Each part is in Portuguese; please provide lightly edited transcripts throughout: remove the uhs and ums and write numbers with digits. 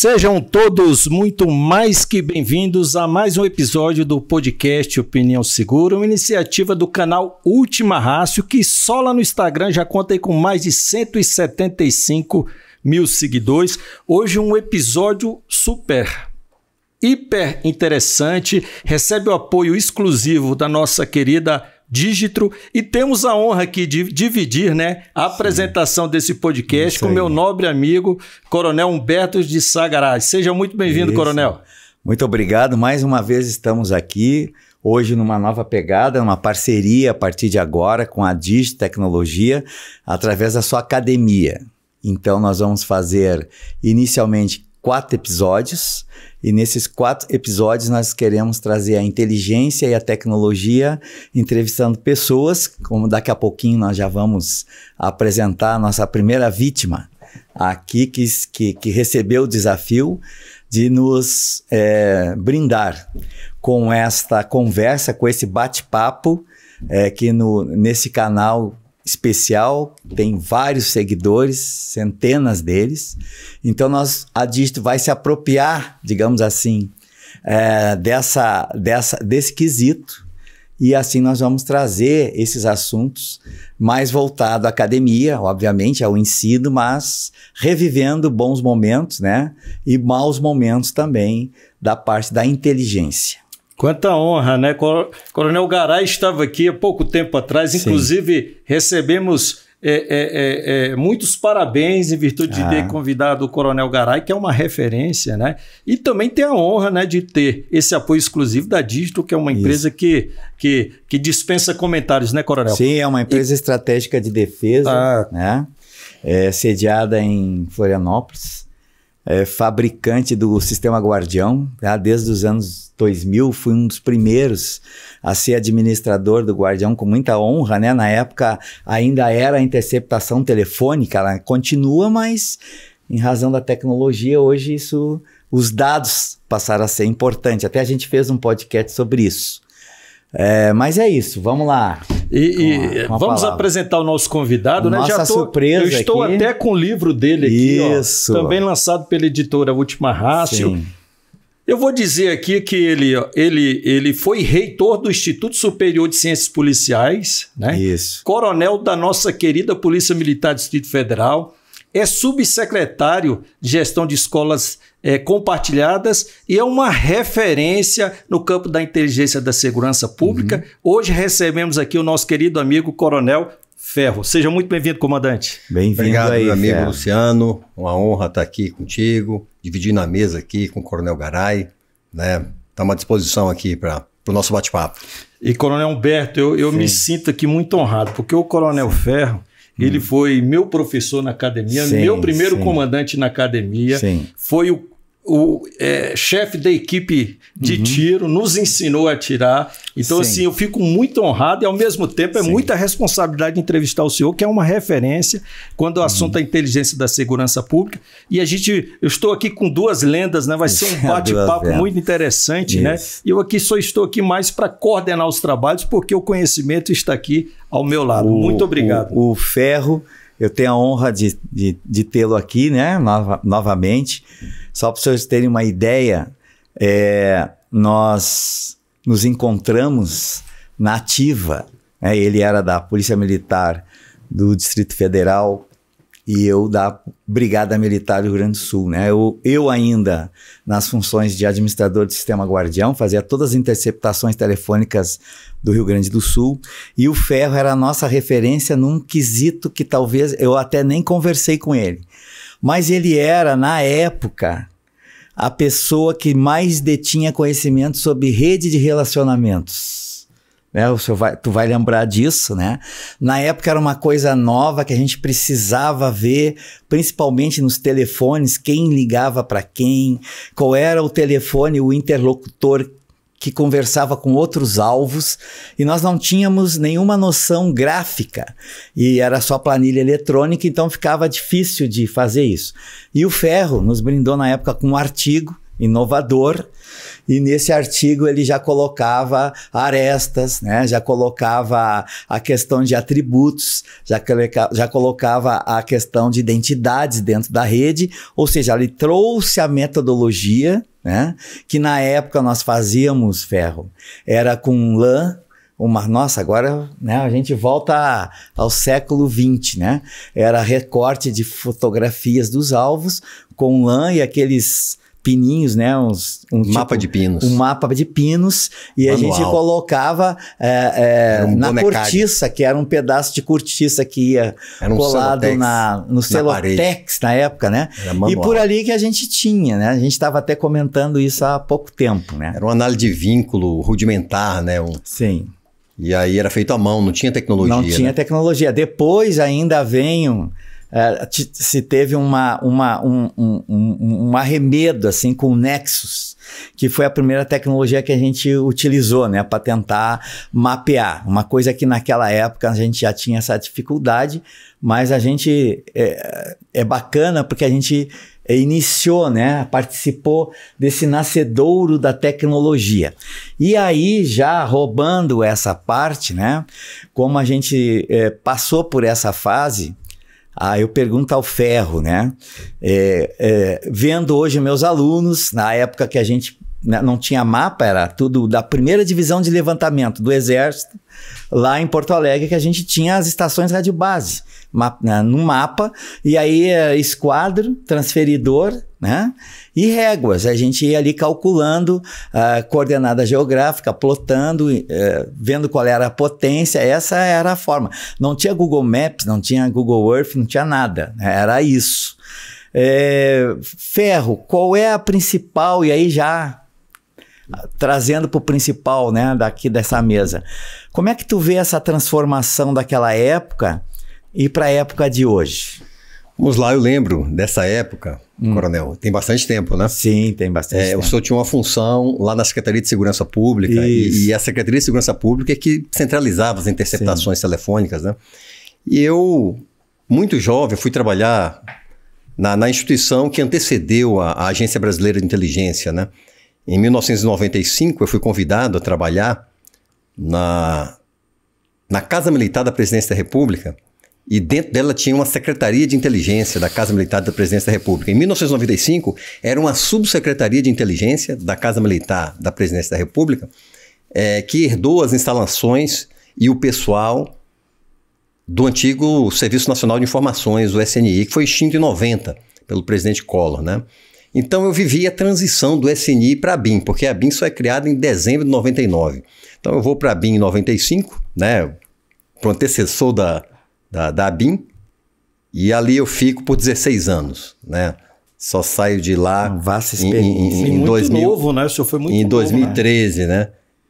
Sejam todos muito mais que bem-vindos a mais um episódio do podcast Opinião Segura, uma iniciativa do canal Última Rácio, que só lá no Instagram já conta aí com mais de 175 mil seguidores. Hoje um episódio hiper interessante, recebe o apoio exclusivo da nossa querida Digitro e temos a honra aqui de dividir, a apresentação desse podcast com meu nobre amigo, Coronel Humberto de Sá Garage. Seja muito bem-vindo, Coronel. Muito obrigado. Mais uma vez estamos aqui, hoje numa nova pegada, uma parceria a partir de agora com a Digitro Tecnologia, através da sua academia. Então nós vamos fazer inicialmente 4 episódios, e nesses 4 episódios nós queremos trazer a inteligência e a tecnologia, entrevistando pessoas, como daqui a pouquinho nós já vamos apresentar a nossa primeira vítima aqui, que recebeu o desafio de nos brindar com esta conversa, com esse bate-papo, que nesse canal especial, tem vários seguidores, centenas deles. Então a Digitro vai se apropriar, digamos assim, desse quesito, e assim nós vamos trazer esses assuntos mais voltados à academia, obviamente, ao ensino, mas revivendo bons momentos, e maus momentos também da parte da inteligência. Quanta honra, Coronel Garay estava aqui há pouco tempo atrás, inclusive recebemos muitos parabéns em virtude de ter convidado o Coronel Garay, que é uma referência, E também tem a honra, de ter esse apoio exclusivo da Digitro, que é uma empresa que dispensa comentários, Coronel? Sim, é uma empresa estratégica de defesa, sediada em Florianópolis. Fabricante do Sistema Guardião, desde os anos 2000, fui um dos primeiros a ser administrador do Guardião, com muita honra, Na época ainda era a interceptação telefônica, ela continua, mas em razão da tecnologia, hoje os dados passaram a ser importantes. Até a gente fez um podcast sobre isso. Mas é isso, vamos lá. Vamos apresentar o nosso convidado, Nossa surpresa. Eu estou aqui. até com o livro dele aqui, também lançado pela editora Última Rácio. Sim. Eu vou dizer aqui que ele foi reitor do Instituto Superior de Ciências Policiais, Isso. Coronel da nossa querida Polícia Militar do Distrito Federal, é subsecretário de Gestão de Escolas Compartilhadas e é uma referência no campo da inteligência da segurança pública. Hoje recebemos aqui o nosso querido amigo Coronel Ferro. Seja muito bem-vindo, comandante. Bem-vindo. Obrigado, aí, meu amigo Ferro. Luciano. Uma honra estar aqui contigo, dividindo a mesa aqui com o Coronel Garay. Estamos à disposição aqui para o nosso bate-papo. E, Coronel Humberto, eu me sinto aqui muito honrado, porque o Coronel Ferro, ele foi meu professor na academia, meu primeiro comandante na academia, foi o chefe da equipe de tiro, nos ensinou a atirar. Então, assim, eu fico muito honrado e, ao mesmo tempo, é muita responsabilidade de entrevistar o senhor, que é uma referência quando o assunto é a inteligência da segurança pública. E eu estou aqui com 2 lendas, Vai ser um bate-papo muito interessante, E eu estou aqui mais para coordenar os trabalhos, porque o conhecimento está aqui ao meu lado. Muito obrigado. O Ferro, eu tenho a honra de tê-lo aqui, novamente. Só para vocês terem uma ideia, nós nos encontramos na ativa. Ele era da Polícia Militar do Distrito Federal e eu da Brigada Militar do Rio Grande do Sul. Eu ainda, nas funções de administrador do Sistema Guardião, fazia todas as interceptações telefônicas do Rio Grande do Sul, e o Ferro era a nossa referência num quesito que talvez eu até nem conversei com ele. Mas ele era, na época, a pessoa que mais detinha conhecimento sobre rede de relacionamentos. Tu vai lembrar disso, Na época era uma coisa nova que a gente precisava ver, principalmente nos telefones, quem ligava para quem, qual era o telefone, o interlocutor que conversava com outros alvos, e nós não tínhamos nenhuma noção gráfica, e era só planilha eletrônica, então ficava difícil de fazer isso. E o Ferro nos brindou na época com um artigo inovador, e nesse artigo ele já colocava arestas, né? Já colocava a questão de atributos, já colocava a questão de identidades dentro da rede, ou seja, ele trouxe a metodologia, né? Que na época nós fazíamos, Ferro, era com LAN. Nossa, agora, né, a gente volta ao século XX, né? Era recorte de fotografias dos alvos com LAN e aqueles pininhos, né? Mapa de pinos. Um mapa de pinos. E manual. A gente colocava na cortiça, que era um pedaço de cortiça que ia colado no Celotex na época, né? E por ali que a gente tinha, né? A gente estava até comentando isso há pouco tempo, né? Era uma análise de vínculo rudimentar, né? Sim. E aí era feito à mão, não tinha tecnologia. Não tinha tecnologia. Depois ainda veio... se teve um arremedo assim, com o Nexus, que foi a primeira tecnologia que a gente utilizou, né, para tentar mapear. Uma coisa que naquela época a gente já tinha essa dificuldade, mas a gente é bacana porque a gente iniciou, né, participou desse nascedouro da tecnologia. E aí, já roubando essa parte, né, como a gente passou por essa fase, eu pergunto ao Ferro, né, vendo hoje meus alunos, na época que a gente não tinha mapa, era tudo da primeira divisão de levantamento do Exército, lá em Porto Alegre, que a gente tinha as estações radiobase no mapa, e aí esquadro, transferidor, né? E réguas. A gente ia ali calculando a coordenada geográfica, plotando, vendo qual era a potência. Essa era a forma. Não tinha Google Maps, não tinha Google Earth, não tinha nada. Era isso. Ferro, qual é a principal, e aí já trazendo para o principal, né, daqui dessa mesa, como é que tu vê essa transformação daquela época e para a época de hoje? Vamos lá, eu lembro dessa época, Coronel, tem bastante tempo, né? Sim, tem bastante tempo. O senhor tinha uma função lá na Secretaria de Segurança Pública, e a Secretaria de Segurança Pública é que centralizava as interceptações telefônicas, né? E eu, muito jovem, fui trabalhar na instituição que antecedeu a Agência Brasileira de Inteligência, né? Em 1995, eu fui convidado a trabalhar na Casa Militar da Presidência da República, e dentro dela tinha uma Secretaria de Inteligência da Casa Militar da Presidência da República. Em 1995, era uma Subsecretaria de Inteligência da Casa Militar da Presidência da República, que herdou as instalações e o pessoal do antigo Serviço Nacional de Informações, o SNI, que foi extinto em 90 pelo presidente Collor, né? Então eu vivi a transição do SNI para a BIM, porque a BIM só é criada em dezembro de 99. Então eu vou para a BIM em 95, né, para o antecessor da BIM, e ali eu fico por 16 anos, né? Só saio de lá em 2000, novo, né? O senhor foi muito em novo, 2013, né?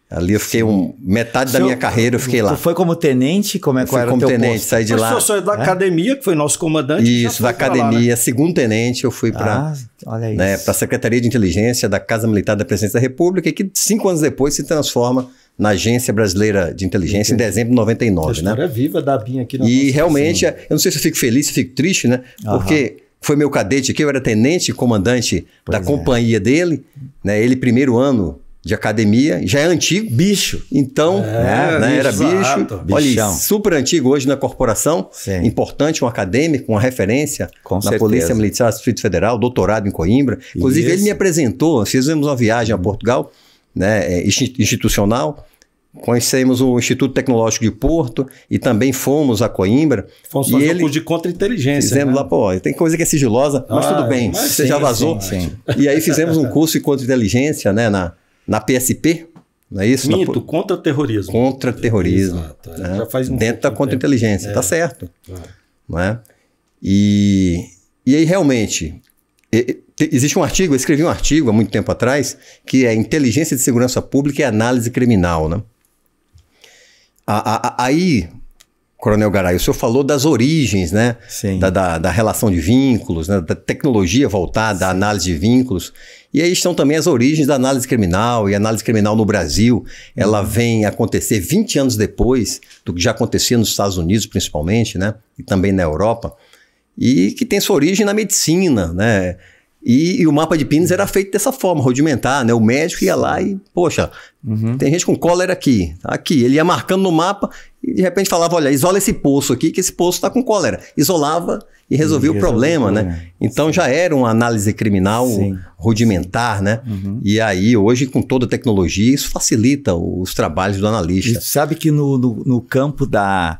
Ali eu fiquei metade da minha carreira eu fiquei lá. Foi como tenente? Qual era o teu tenente, posto? saí de lá. O senhor é da academia, que foi nosso comandante. Isso, da academia, lá, né? Segundo tenente, eu fui para a Secretaria de Inteligência da Casa Militar da Presidência da República, e que 5 anos depois se transforma na Agência Brasileira de Inteligência, em dezembro de 99. A história viva da BIM aqui na E realmente, eu não sei se eu fico feliz, se eu fico triste, né? Porque foi meu cadete aqui, eu era tenente, comandante da companhia dele, né? Ele primeiro ano de academia, já é antigo. Bicho. Então, né, era bicho. Olha, super antigo hoje na corporação. Sim. Importante, um acadêmico, uma referência na Polícia Militar do Distrito Federal, doutorado em Coimbra. Inclusive, ele me apresentou, fizemos uma viagem a Portugal, né, institucional. Conhecemos o Instituto Tecnológico de Porto e também fomos a Coimbra. Fomos fazer um curso de contra-inteligência. Fizemos lá, tem coisa que é sigilosa, mas tudo bem, você já vazou. Sim. E aí fizemos um curso de contra-inteligência, né, na PSP, não é isso? Contra-terrorismo. Contra-terrorismo. Né? Já faz dentro da contra-inteligência, tá certo. Não é? E aí realmente, existe um artigo, eu escrevi um artigo há muito tempo atrás, que é Inteligência de Segurança Pública e Análise Criminal, né? Aí, Coronel Garay, o senhor falou das origens, né? Da relação de vínculos, né? Da tecnologia voltada à análise de vínculos. E aí estão também as origens da análise criminal, e a análise criminal no Brasil, ela vem acontecer 20 anos depois do que já acontecia nos Estados Unidos, principalmente, né? E também na Europa, e que tem sua origem na medicina, né? E o mapa de Pins era feito dessa forma, rudimentar, né? O médico ia lá e, poxa, tem gente com cólera aqui. Ele ia marcando no mapa e de repente falava, olha, isola esse poço aqui, que esse poço está com cólera. Isolava e resolvia o problema, né? Então já era uma análise criminal rudimentar, né? E aí hoje com toda a tecnologia isso facilita os trabalhos do analista. E sabe que no campo da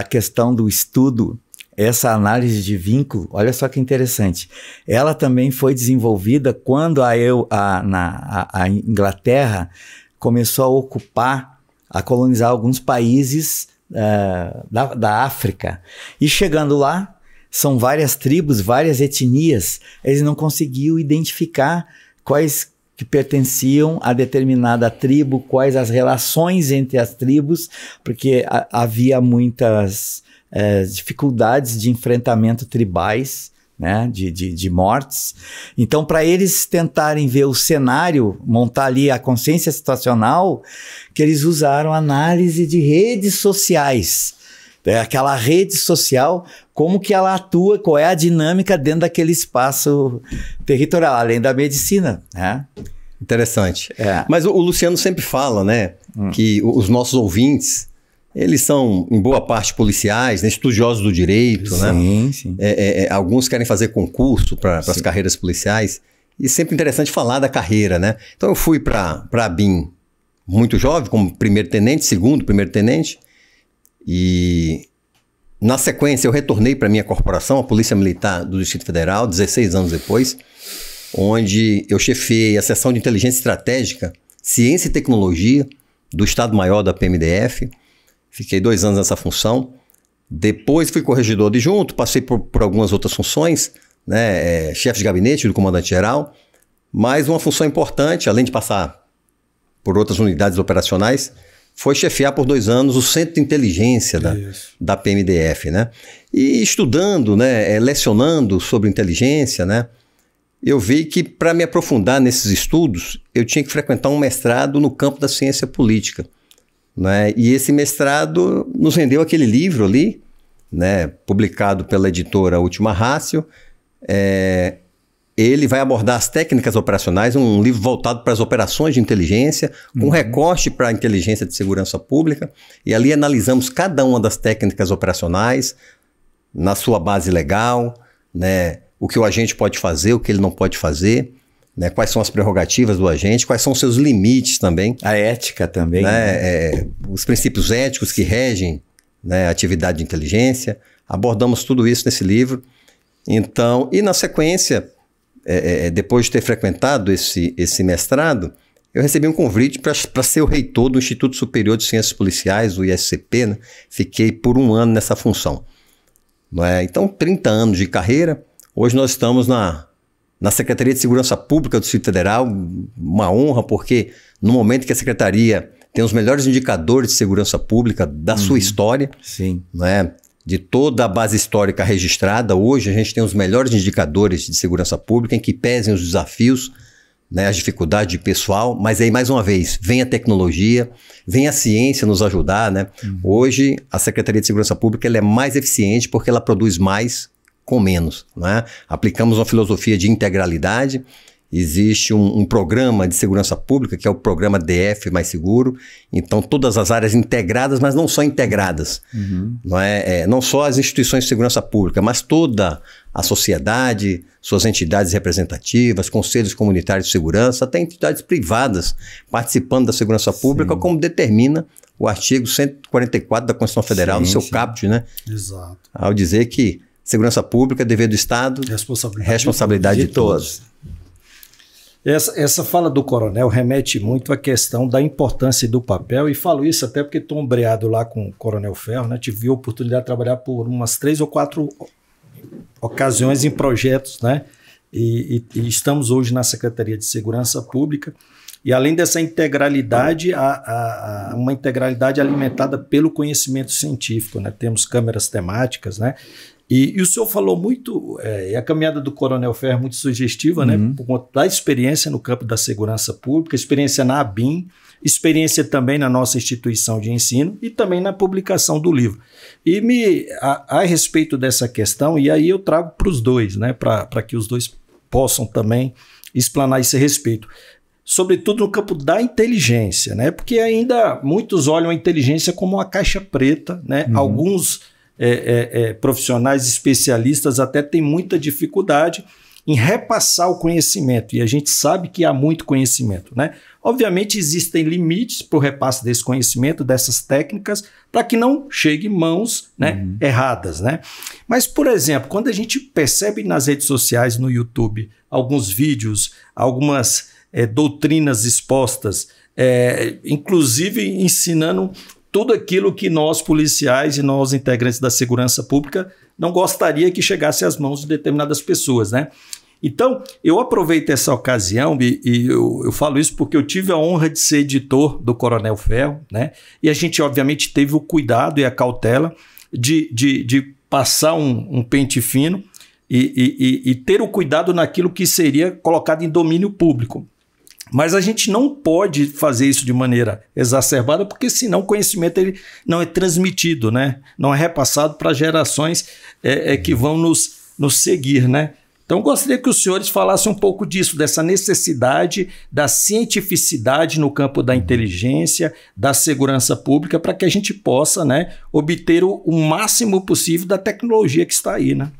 questão do estudo, essa análise de vínculo, olha só que interessante, ela também foi desenvolvida quando a Inglaterra começou a ocupar, a colonizar alguns países da África. E chegando lá, são várias tribos, várias etnias, eles não conseguiam identificar quais que pertenciam a determinada tribo, quais as relações entre as tribos, porque havia muitas dificuldades de enfrentamento tribais, né, de mortes. Então, para eles tentarem ver o cenário, montar ali a consciência situacional, que eles usaram análise de redes sociais. Aquela rede social, como que ela atua, qual é a dinâmica dentro daquele espaço territorial, além da medicina, né? Interessante. Mas o Luciano sempre fala, né, que os nossos ouvintes, eles são, em boa parte, policiais, né, estudiosos do direito, né? Sim. Alguns querem fazer concurso para as carreiras policiais. E sempre interessante falar da carreira, né? Então eu fui para a BIM muito jovem, como primeiro-tenente, segundo primeiro-tenente. E na sequência eu retornei para a minha corporação, a Polícia Militar do Distrito Federal, 16 anos depois, onde eu chefiei a seção de inteligência estratégica, ciência e tecnologia do Estado-Maior da PMDF. Fiquei 2 anos nessa função. Depois fui corregedor adjunto, passei por algumas outras funções, né, chefe de gabinete do comandante-geral, mas uma função importante, além de passar por outras unidades operacionais, foi chefiar por 2 anos o Centro de Inteligência da PMDF, né? E estudando, né, lecionando sobre inteligência, né, eu vi que para me aprofundar nesses estudos, eu tinha que frequentar um mestrado no campo da ciência política, né? E esse mestrado nos rendeu aquele livro ali, né, publicado pela editora Última Ratio. Ele vai abordar as técnicas operacionais, um livro voltado para as operações de inteligência, com recorte para a inteligência de segurança pública, e ali analisamos cada uma das técnicas operacionais na sua base legal, né, o que o agente pode fazer, o que ele não pode fazer, né, quais são as prerrogativas do agente, quais são os seus limites também. A ética também. Né, os princípios éticos que regem, né, a atividade de inteligência. Abordamos tudo isso nesse livro. Então, e na sequência, depois de ter frequentado esse mestrado, eu recebi um convite para ser o reitor do Instituto Superior de Ciências Policiais, o ISCP, né? Fiquei por 1 ano nessa função. Então, 30 anos de carreira. Hoje nós estamos na Secretaria de Segurança Pública do Distrito Federal, uma honra, porque no momento que a Secretaria tem os melhores indicadores de segurança pública da sua história, de toda a base histórica registrada, hoje a gente tem os melhores indicadores de segurança pública em que pesem os desafios, né, as dificuldades de pessoal, mas aí mais uma vez, vem a tecnologia, vem a ciência nos ajudar, né? Hoje a Secretaria de Segurança Pública ela é mais eficiente porque ela produz mais com menos, né? Aplicamos uma filosofia de integralidade. Existe um programa de segurança pública, que é o programa DF Mais Seguro. Então, todas as áreas integradas, mas não só integradas. Não só as instituições de segurança pública, mas toda a sociedade, suas entidades representativas, conselhos comunitários de segurança, até entidades privadas participando da segurança pública, como determina o artigo 144 da Constituição Federal, no seu caput, né? Exato. Ao dizer que segurança pública é dever do Estado, responsabilidade de todos. Essa fala do coronel remete muito à questão da importância do papel, e falo isso até porque estou ombreado lá com o Coronel Ferro, né? Tive a oportunidade de trabalhar por umas 3 ou 4 ocasiões em projetos, né? E estamos hoje na Secretaria de Segurança Pública, e além dessa integralidade, uma integralidade alimentada pelo conhecimento científico, né? Temos câmeras temáticas, né? E o senhor falou muito, a caminhada do Coronel Ferro é muito sugestiva, né? Por conta da experiência no campo da segurança pública, experiência na ABIN, experiência também na nossa instituição de ensino e também na publicação do livro. E a respeito dessa questão, e aí eu trago para os dois, né? Para que os dois possam também explanar esse respeito. Sobretudo no campo da inteligência, né? Porque ainda muitos olham a inteligência como uma caixa preta, né? Alguns profissionais especialistas até têm muita dificuldade em repassar o conhecimento, e a gente sabe que há muito conhecimento, né? Obviamente existem limites para o repasse desse conhecimento, dessas técnicas, para que não chegue em mãos, né, erradas, né? Mas, por exemplo, quando a gente percebe nas redes sociais, no YouTube, alguns vídeos, algumas doutrinas expostas, inclusive ensinando tudo aquilo que nós policiais e nós integrantes da segurança pública não gostaria que chegasse às mãos de determinadas pessoas, né? Então, eu aproveito essa ocasião e eu falo isso porque eu tive a honra de ser editor do Coronel Ferro, né? E a gente, obviamente, teve o cuidado e a cautela de passar um pente fino e ter o cuidado naquilo que seria colocado em domínio público. Mas a gente não pode fazer isso de maneira exacerbada, porque senão o conhecimento ele não é transmitido, né? Não é repassado para gerações que vão nos seguir, né? Então, gostaria que os senhores falassem um pouco disso, dessa necessidade da cientificidade no campo da inteligência, da segurança pública, para que a gente possa, né, obter o máximo possível da tecnologia que está aí, né?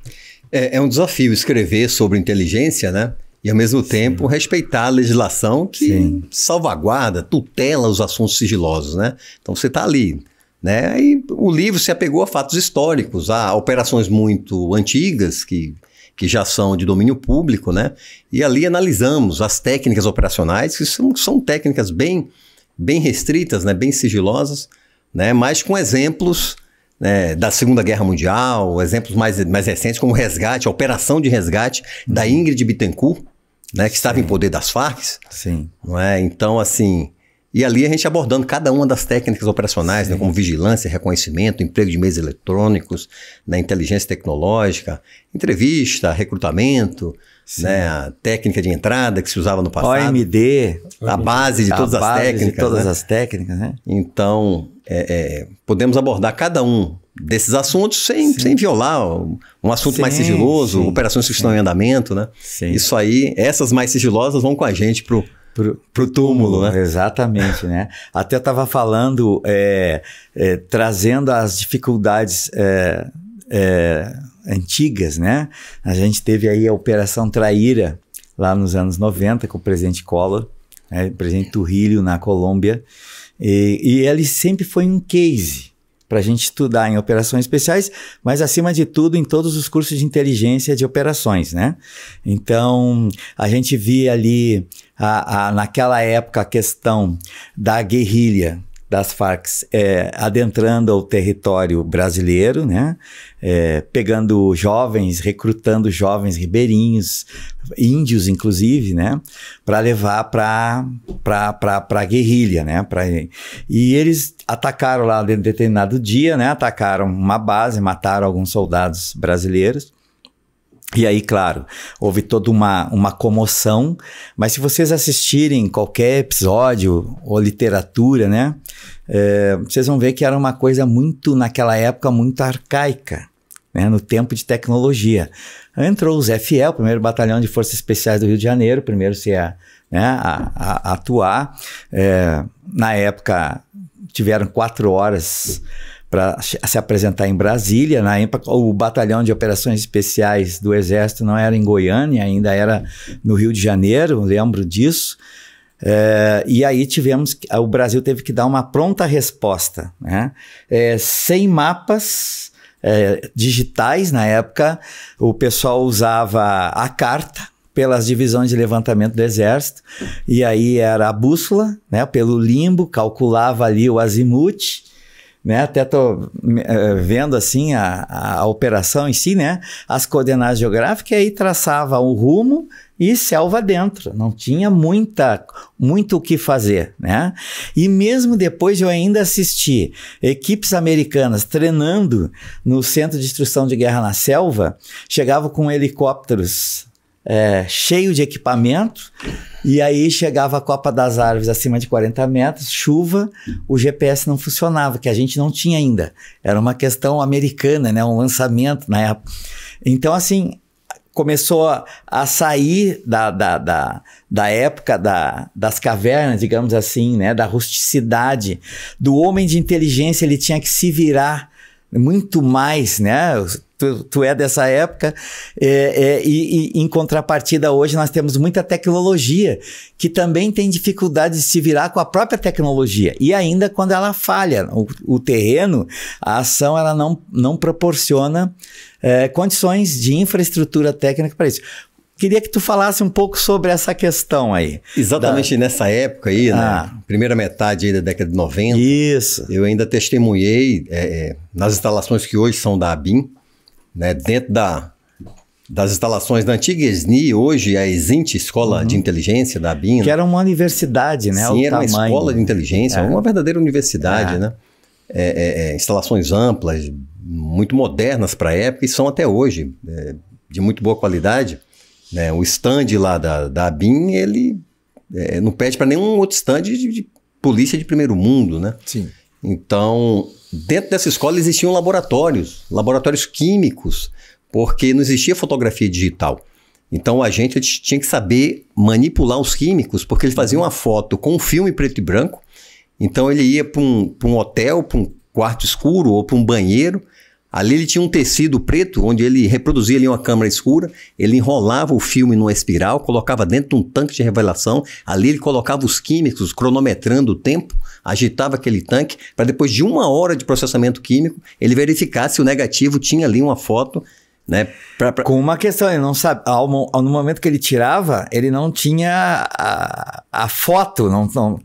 É um desafio escrever sobre inteligência, né? E, ao mesmo tempo, respeitar a legislação que salvaguarda, tutela os assuntos sigilosos, né? Então, você está ali, né? E o livro se apegou a fatos históricos, a operações muito antigas que já são de domínio público, né? E ali analisamos as técnicas operacionais, que são técnicas bem restritas, né? Bem sigilosas, né? Mas com exemplos, né, da Segunda Guerra Mundial, exemplos mais recentes, como o resgate, a operação de resgate da Ingrid Bittencourt, né? Que estava em poder das Farc. Sim. Não é? Então, assim... E ali a gente abordando cada uma das técnicas operacionais, né, como vigilância, reconhecimento, emprego de meios eletrônicos, né, inteligência tecnológica, entrevista, recrutamento, né, a técnica de entrada que se usava no passado. OMD. A base de todas as técnicas. De todas as técnicas, né? Então, podemos abordar cada um desses assuntos sem violar um assunto mais sigiloso, operações que estão em andamento, né? Isso aí, essas mais sigilosas vão com a gente pro túmulo, né? Exatamente, né? Até eu estava falando, trazendo as dificuldades antigas, né? A gente teve aí a Operação Traíra, lá nos anos 90, com o presidente Collor, né? O presidente Trujillo na Colômbia, e ele sempre foi um case para a gente estudar em operações especiais, mas acima de tudo em todos os cursos de inteligência de operações, né? Então, a gente via ali, naquela época, a questão da guerrilha das Farc adentrando ao território brasileiro, né? Pegando jovens, recrutando jovens ribeirinhos, índios inclusive, né? Para levar para a guerrilha, né? E eles atacaram lá em determinado dia, né? Atacaram uma base, mataram alguns soldados brasileiros. E aí, claro, houve toda uma comoção, mas se vocês assistirem qualquer episódio ou literatura, né, vocês vão ver que era uma coisa muito, naquela época, muito arcaica, né, no tempo de tecnologia. Entrou os FE, o primeiro batalhão de Forças Especiais do Rio de Janeiro, primeiro a atuar. Na época, tiveram 4 horas para se apresentar em Brasília. Na época, o batalhão de operações especiais do Exército não era em Goiânia, ainda era no Rio de Janeiro, lembro disso. E aí o Brasil teve que dar uma pronta resposta, né? Sem mapas digitais. Na época, o pessoal usava a carta pelas divisões de levantamento do Exército, e aí era a bússola, né? Pelo limbo, calculava ali o azimuth, né? Até estou vendo assim a operação em si, né? As coordenadas geográficas, e aí traçava o rumo e selva dentro. Não tinha muito o que fazer, né? E mesmo depois eu ainda assisti equipes americanas treinando no Centro de Instrução de Guerra na Selva, chegavam com helicópteros cheio de equipamento, e aí chegava a copa das árvores acima de 40 metros, chuva, o GPS não funcionava, que a gente não tinha ainda. Era uma questão americana, né? Um lançamento na época. Então, assim, começou a sair da época das cavernas, digamos assim, né? Da rusticidade. Do homem de inteligência, ele tinha que se virar muito mais, né? Tu é dessa época, e em contrapartida hoje nós temos muita tecnologia que também tem dificuldade de se virar com a própria tecnologia, e ainda quando ela falha, o terreno, a ação ela não proporciona condições de infraestrutura técnica para isso. Queria que tu falasse um pouco sobre essa questão aí. Exatamente nessa época aí, né? Primeira metade aí da década de 90. Isso. Eu ainda testemunhei nas instalações que hoje são da ABIN, né? Dentro das instalações da antiga ESNI, hoje a ESINT, Escola de Inteligência da ABIN. Que era uma universidade, né? Sim, era uma escola de inteligência, uma verdadeira universidade, né? Instalações amplas, muito modernas para a época e são até hoje, de muito boa qualidade. Né, o stand lá da ABIN, ele não pede para nenhum outro stand de polícia de primeiro mundo, né? Sim. Então, dentro dessa escola existiam laboratórios químicos, porque não existia fotografia digital. Então, a gente tinha que saber manipular os químicos, porque eles faziam uma foto com um filme preto e branco. Então, ele ia para um hotel, para um quarto escuro ou para um banheiro. Ali ele tinha um tecido preto, onde ele reproduzia ali uma câmara escura, ele enrolava o filme numa espiral, colocava dentro de um tanque de revelação, ali ele colocava os químicos, cronometrando o tempo, agitava aquele tanque, para depois de 1 hora de processamento químico, ele verificar se o negativo tinha ali uma foto, né? Com uma questão, ele não sabe, no momento que ele tirava, ele não tinha a foto,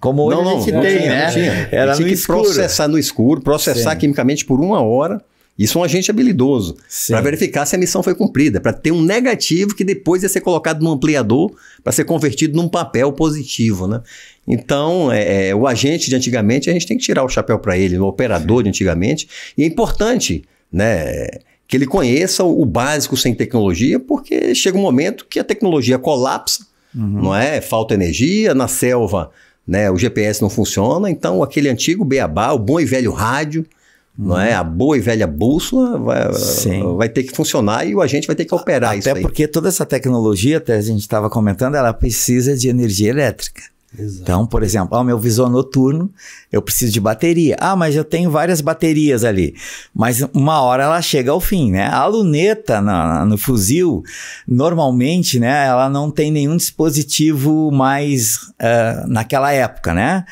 como hoje a gente tem, né? Não tinha. Era ele tinha que processar no escuro, processar quimicamente por 1 hora. Isso é um agente habilidoso, para verificar se a missão foi cumprida, para ter um negativo que depois ia ser colocado no ampliador para ser convertido num papel positivo, né? Então, o agente de antigamente, a gente tem que tirar o chapéu para ele, o operador de antigamente, e é importante, né, que ele conheça o básico sem tecnologia, porque chega um momento que a tecnologia colapsa, não é? Falta energia, na selva, né, o GPS não funciona, então aquele antigo beabá, o bom e velho rádio, não é? A boa e velha bússola vai ter que funcionar e o agente vai ter que operar isso aí. Até porque toda essa tecnologia, até a gente estava comentando, ela precisa de energia elétrica. Exato. Então, por exemplo, meu visor noturno, eu preciso de bateria. Mas eu tenho várias baterias ali. Mas 1 hora ela chega ao fim, né? A luneta no fuzil, normalmente, né, ela não tem nenhum dispositivo mais naquela época, né?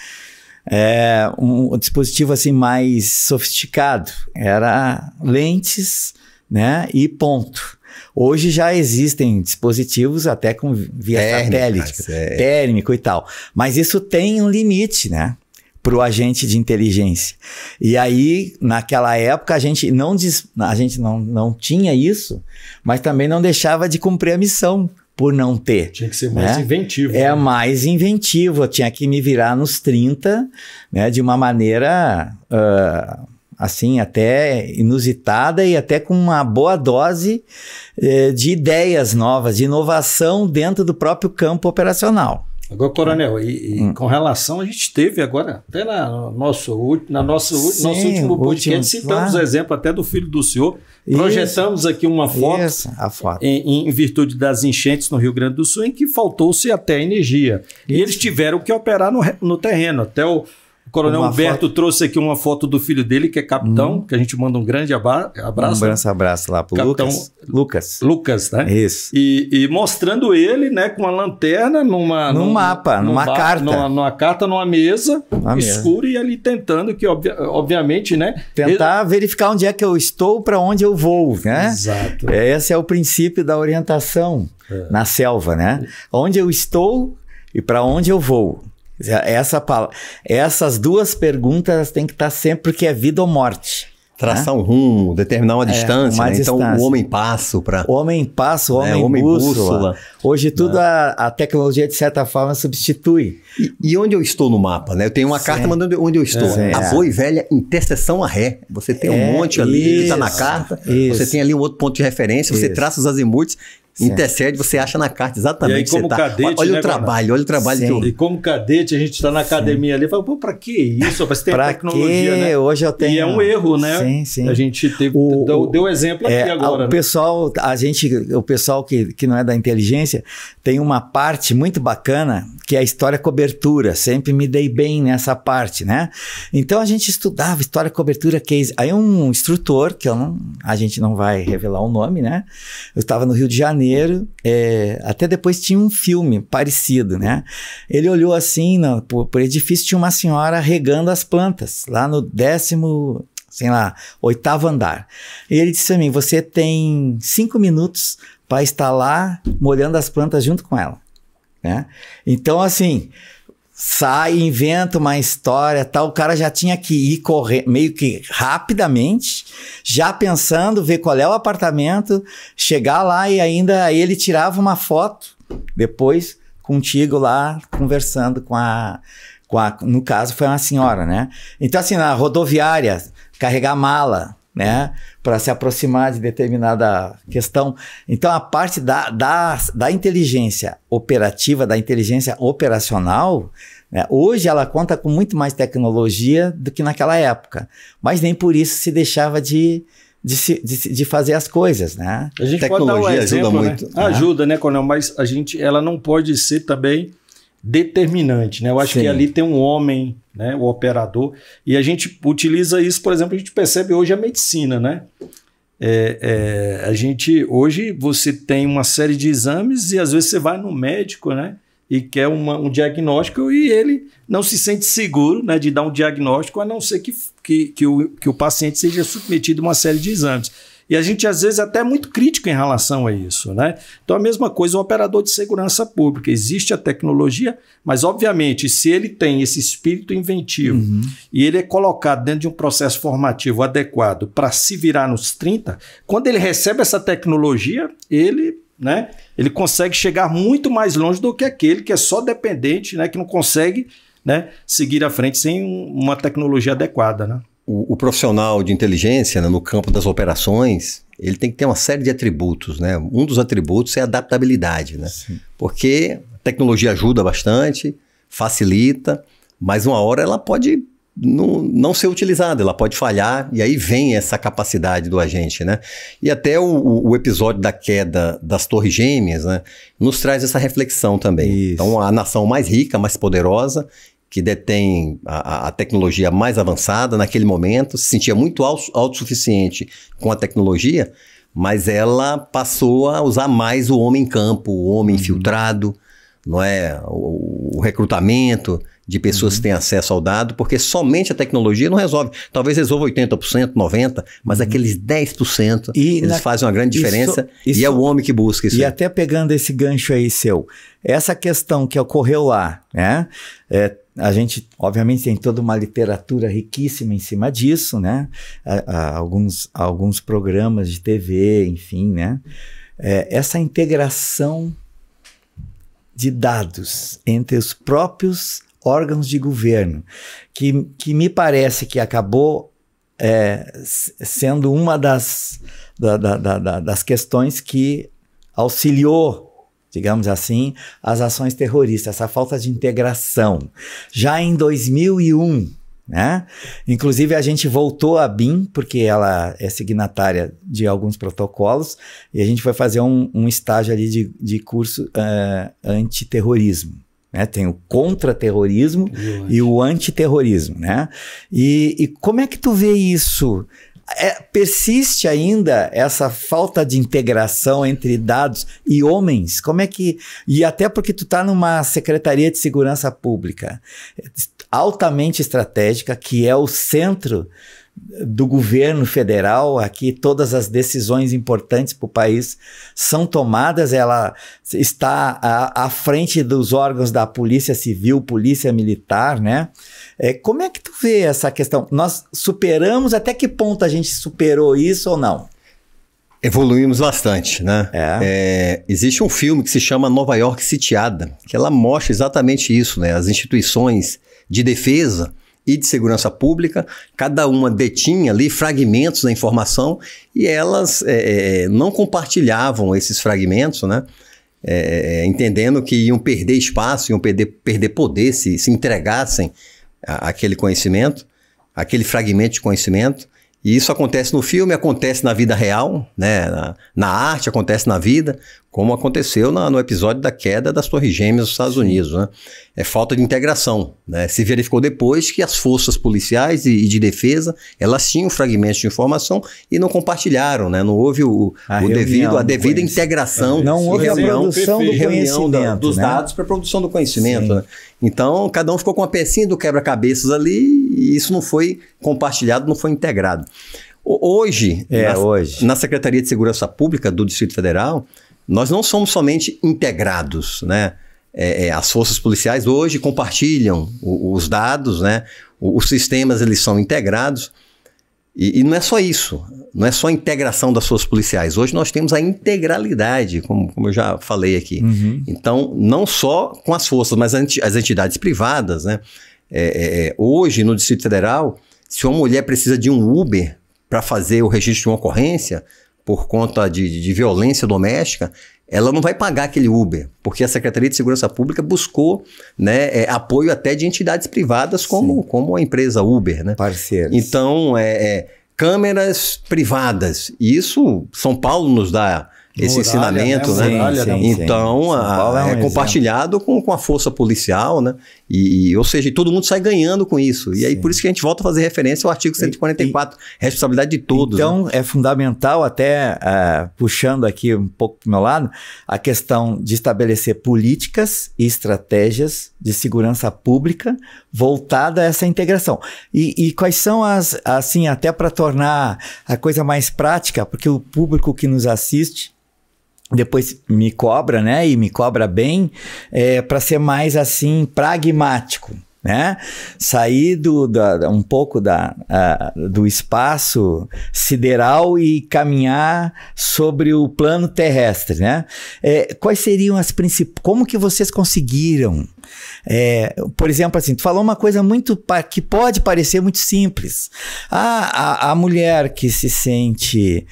Um dispositivo assim mais sofisticado, era lentes, né, e ponto. Hoje já existem dispositivos até com via satélite, térmico e tal, mas isso tem um limite, né, para o agente de inteligência. E aí, naquela época, a gente não tinha isso, mas também não deixava de cumprir a missão. Por não ter. Tinha que ser mais inventivo. Mais inventivo. Eu tinha que me virar nos 30, né, de uma maneira, assim, até inusitada e até com uma boa dose de ideias novas, de inovação dentro do próprio campo operacional. Agora, Coronel, com relação, a gente teve agora, até no nosso último podcast, citamos o exemplo até do filho do senhor. Projetamos aqui uma foto, em virtude das enchentes no Rio Grande do Sul, em que faltou-se até energia. E eles tiveram que operar no terreno. Até o Coronel Humberto trouxe aqui uma foto do filho dele, que é capitão, que a gente manda um grande abraço. Um abraço lá pro Lucas, né? Isso. E mostrando ele, né, com uma lanterna numa carta. Numa carta, numa mesa escura, e ali tentando que, obviamente, né? Tentar verificar onde é que eu estou, para onde eu vou, né? Exato. Esse é o princípio da orientação na selva, né? Onde eu estou e para onde eu vou. Essas duas perguntas têm que estar sempre, porque é vida ou morte. Traçar um rumo, determinar uma distância, né? Então o homem passo para... O homem passo, o homem bússola. Hoje tudo a tecnologia, de certa forma, substitui. E onde eu estou no mapa, né? Eu tenho uma carta mandando onde eu estou. A boa e velha interseção a ré. Você tem um monte ali que está na carta, você tem ali um outro ponto de referência, você traça os azimutes intercede, você acha na carta exatamente. E aí, como cadete, olha, o trabalho, olha o trabalho que eu... E como cadete, a gente está na academia ali e fala, pô, pra que isso? Você tem tecnologia, né? Hoje eu tenho... E é um erro, né? Sim. A gente deu exemplo aqui agora. O pessoal, o pessoal que não é da inteligência tem uma parte muito bacana que é a história cobertura. Sempre me dei bem nessa parte, né? Então a gente estudava história cobertura case. Aí um instrutor, que a gente não vai revelar o nome, né? Eu estava no Rio de Janeiro, até depois tinha um filme parecido, né? Ele olhou assim, por edifício tinha uma senhora regando as plantas, lá no 8º andar. E ele disse a mim, você tem 5 minutos para estar lá molhando as plantas junto com ela, né? Então, assim, sai, inventa uma história, tal, o cara já tinha que ir correr meio que rapidamente, já pensando, ver qual é o apartamento, chegar lá e ainda ele tirava uma foto depois contigo lá conversando no caso foi uma senhora, né? Então assim, na rodoviária, carregar mala, né? Para se aproximar de determinada questão. Então a parte da inteligência operativa, da inteligência operacional, né? Hoje ela conta com muito mais tecnologia do que naquela época, mas nem por isso se deixava de fazer as coisas, né? A gente tecnologia pode dar um exemplo, ajuda né? muito. Ajuda, né, Coronel? Mas ela não pode ser também determinante, né? Eu acho que ali tem um homem, né, o operador, e a gente utiliza isso, por exemplo, a gente percebe hoje a medicina, né? Hoje você tem uma série de exames e às vezes você vai no médico, né? E quer um diagnóstico e ele não se sente seguro, né, de dar um diagnóstico, a não ser que o paciente seja submetido a uma série de exames. E a gente, às vezes, até é muito crítico em relação a isso, né? Então, a mesma coisa o operador de segurança pública. Existe a tecnologia, mas, obviamente, se ele tem esse espírito inventivo e ele é colocado dentro de um processo formativo adequado para se virar nos 30, quando ele recebe essa tecnologia, ele consegue chegar muito mais longe do que aquele que é só dependente, né? Que não consegue, né, seguir à frente sem uma tecnologia adequada, né? O profissional de inteligência, né, no campo das operações, ele tem que ter uma série de atributos, né? Um dos atributos é a adaptabilidade, né? Sim. Porque a tecnologia ajuda bastante, facilita, mas uma hora ela pode não ser utilizada, ela pode falhar, e aí vem essa capacidade do agente, né? E até o episódio da queda das Torres Gêmeas, né, nos traz essa reflexão também. Isso. Então, a nação mais rica, mais poderosa, que detém a tecnologia mais avançada naquele momento, se sentia muito autossuficiente com a tecnologia, mas ela passou a usar mais o homem em campo, o homem infiltrado, não é? O recrutamento de pessoas que têm acesso ao dado, porque somente a tecnologia não resolve. Talvez resolva 80%, 90%, mas aqueles 10%, eles fazem uma grande diferença e é o homem que busca isso. E até pegando esse gancho aí seu, essa questão que ocorreu lá, né? A gente, obviamente, tem toda uma literatura riquíssima em cima disso, né? Alguns programas de TV, enfim, né? Essa integração de dados entre os próprios órgãos de governo, que me parece que acabou sendo uma das questões que auxiliou, digamos assim, as ações terroristas, essa falta de integração. Já em 2001, né? Inclusive a gente voltou à BIM, porque ela é signatária de alguns protocolos, e a gente foi fazer um estágio ali de curso antiterrorismo. Né? Tem o contra-terrorismo e o antiterrorismo, né? E como é que tu vê isso? Persiste ainda essa falta de integração entre dados e homens? Como é que... E até porque tu tá numa Secretaria de Segurança Pública altamente estratégica, que é o centro do governo federal, aqui todas as decisões importantes para o país são tomadas, ela está à frente dos órgãos da Polícia Civil, Polícia Militar, né? Como é que tu vê essa questão? Nós superamos, até que ponto a gente superou isso ou não? Evoluímos bastante, né? Existe um filme que se chama Nova York Sitiada, que ela mostra exatamente isso, né? As instituições de defesa, e de Segurança Pública, cada uma detinha ali fragmentos da informação e elas não compartilhavam esses fragmentos, né? Entendendo que iam perder espaço, iam perder poder se entregassem àquele conhecimento, aquele fragmento de conhecimento. E isso acontece no filme, acontece na vida real, né? Na arte, acontece na vida, como aconteceu no episódio da queda das Torres Gêmeas dos Estados Unidos, né? É falta de integração, né? Se verificou depois que as forças policiais e de defesa, elas tinham fragmentos de informação e não compartilharam, né? Não houve a devida integração. Não houve a produção do conhecimento, dos dados para a produção do conhecimento, né? Então, cada um ficou com uma pecinha do quebra-cabeças ali e isso não foi compartilhado, não foi integrado. Hoje, na Secretaria de Segurança Pública do Distrito Federal, nós não somos somente integrados, né? As forças policiais hoje compartilham os dados, né? Os sistemas eles são integrados e não é só isso, não é só a integração das forças policiais. Hoje nós temos a integralidade, como eu já falei aqui. Uhum. Então, não só com as forças, mas as entidades privadas, né? Hoje, no Distrito Federal, se uma mulher precisa de um Uber para fazer o registro de uma ocorrência por conta de violência doméstica, ela não vai pagar aquele Uber, porque a Secretaria de Segurança Pública buscou, né, apoio até de entidades privadas como a empresa Uber, né? Parceiros. Então, câmeras privadas. E isso, São Paulo nos dá esse ensinamento, né? Então, é compartilhado com a força policial, né? Ou seja, todo mundo sai ganhando com isso. E aí, por isso que a gente volta a fazer referência ao artigo 144, responsabilidade de todos. Então, né? É fundamental, até puxando aqui um pouco para o meu lado, a questão de estabelecer políticas e estratégias de segurança pública voltada a essa integração. E quais são assim, até para tornar a coisa mais prática, porque o público que nos assiste depois me cobra, né? E me cobra bem, para ser mais assim pragmático, né? Sair um pouco do espaço sideral e caminhar sobre o plano terrestre, né? Quais seriam as principais? Como que vocês conseguiram? Por exemplo, assim, tu falou uma coisa que pode parecer muito simples. A mulher que se sente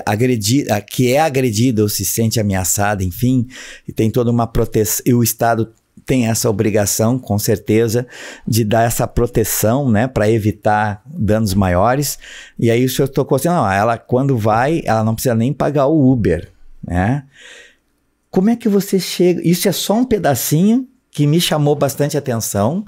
agredida, que é agredida ou se sente ameaçada, enfim, e tem toda uma proteção, e o Estado tem essa obrigação, com certeza, de dar essa proteção, né, para evitar danos maiores. E aí o senhor tocou assim, não, ela quando vai, ela não precisa nem pagar o Uber, né? Como é que você chega? Isso é só um pedacinho que me chamou bastante atenção.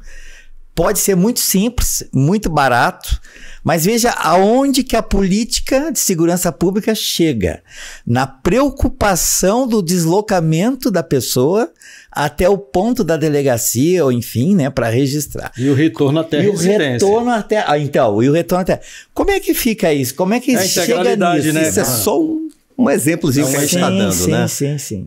Pode ser muito simples, muito barato, mas veja aonde que a política de segurança pública chega. Na preocupação do deslocamento da pessoa até o ponto da delegacia, ou enfim, né, para registrar. E o retorno até a residência. E o retorno até... Como é que fica isso? Como é que chega nisso? Né? Isso é só um exemplozinho que a gente está dando, né? Sim.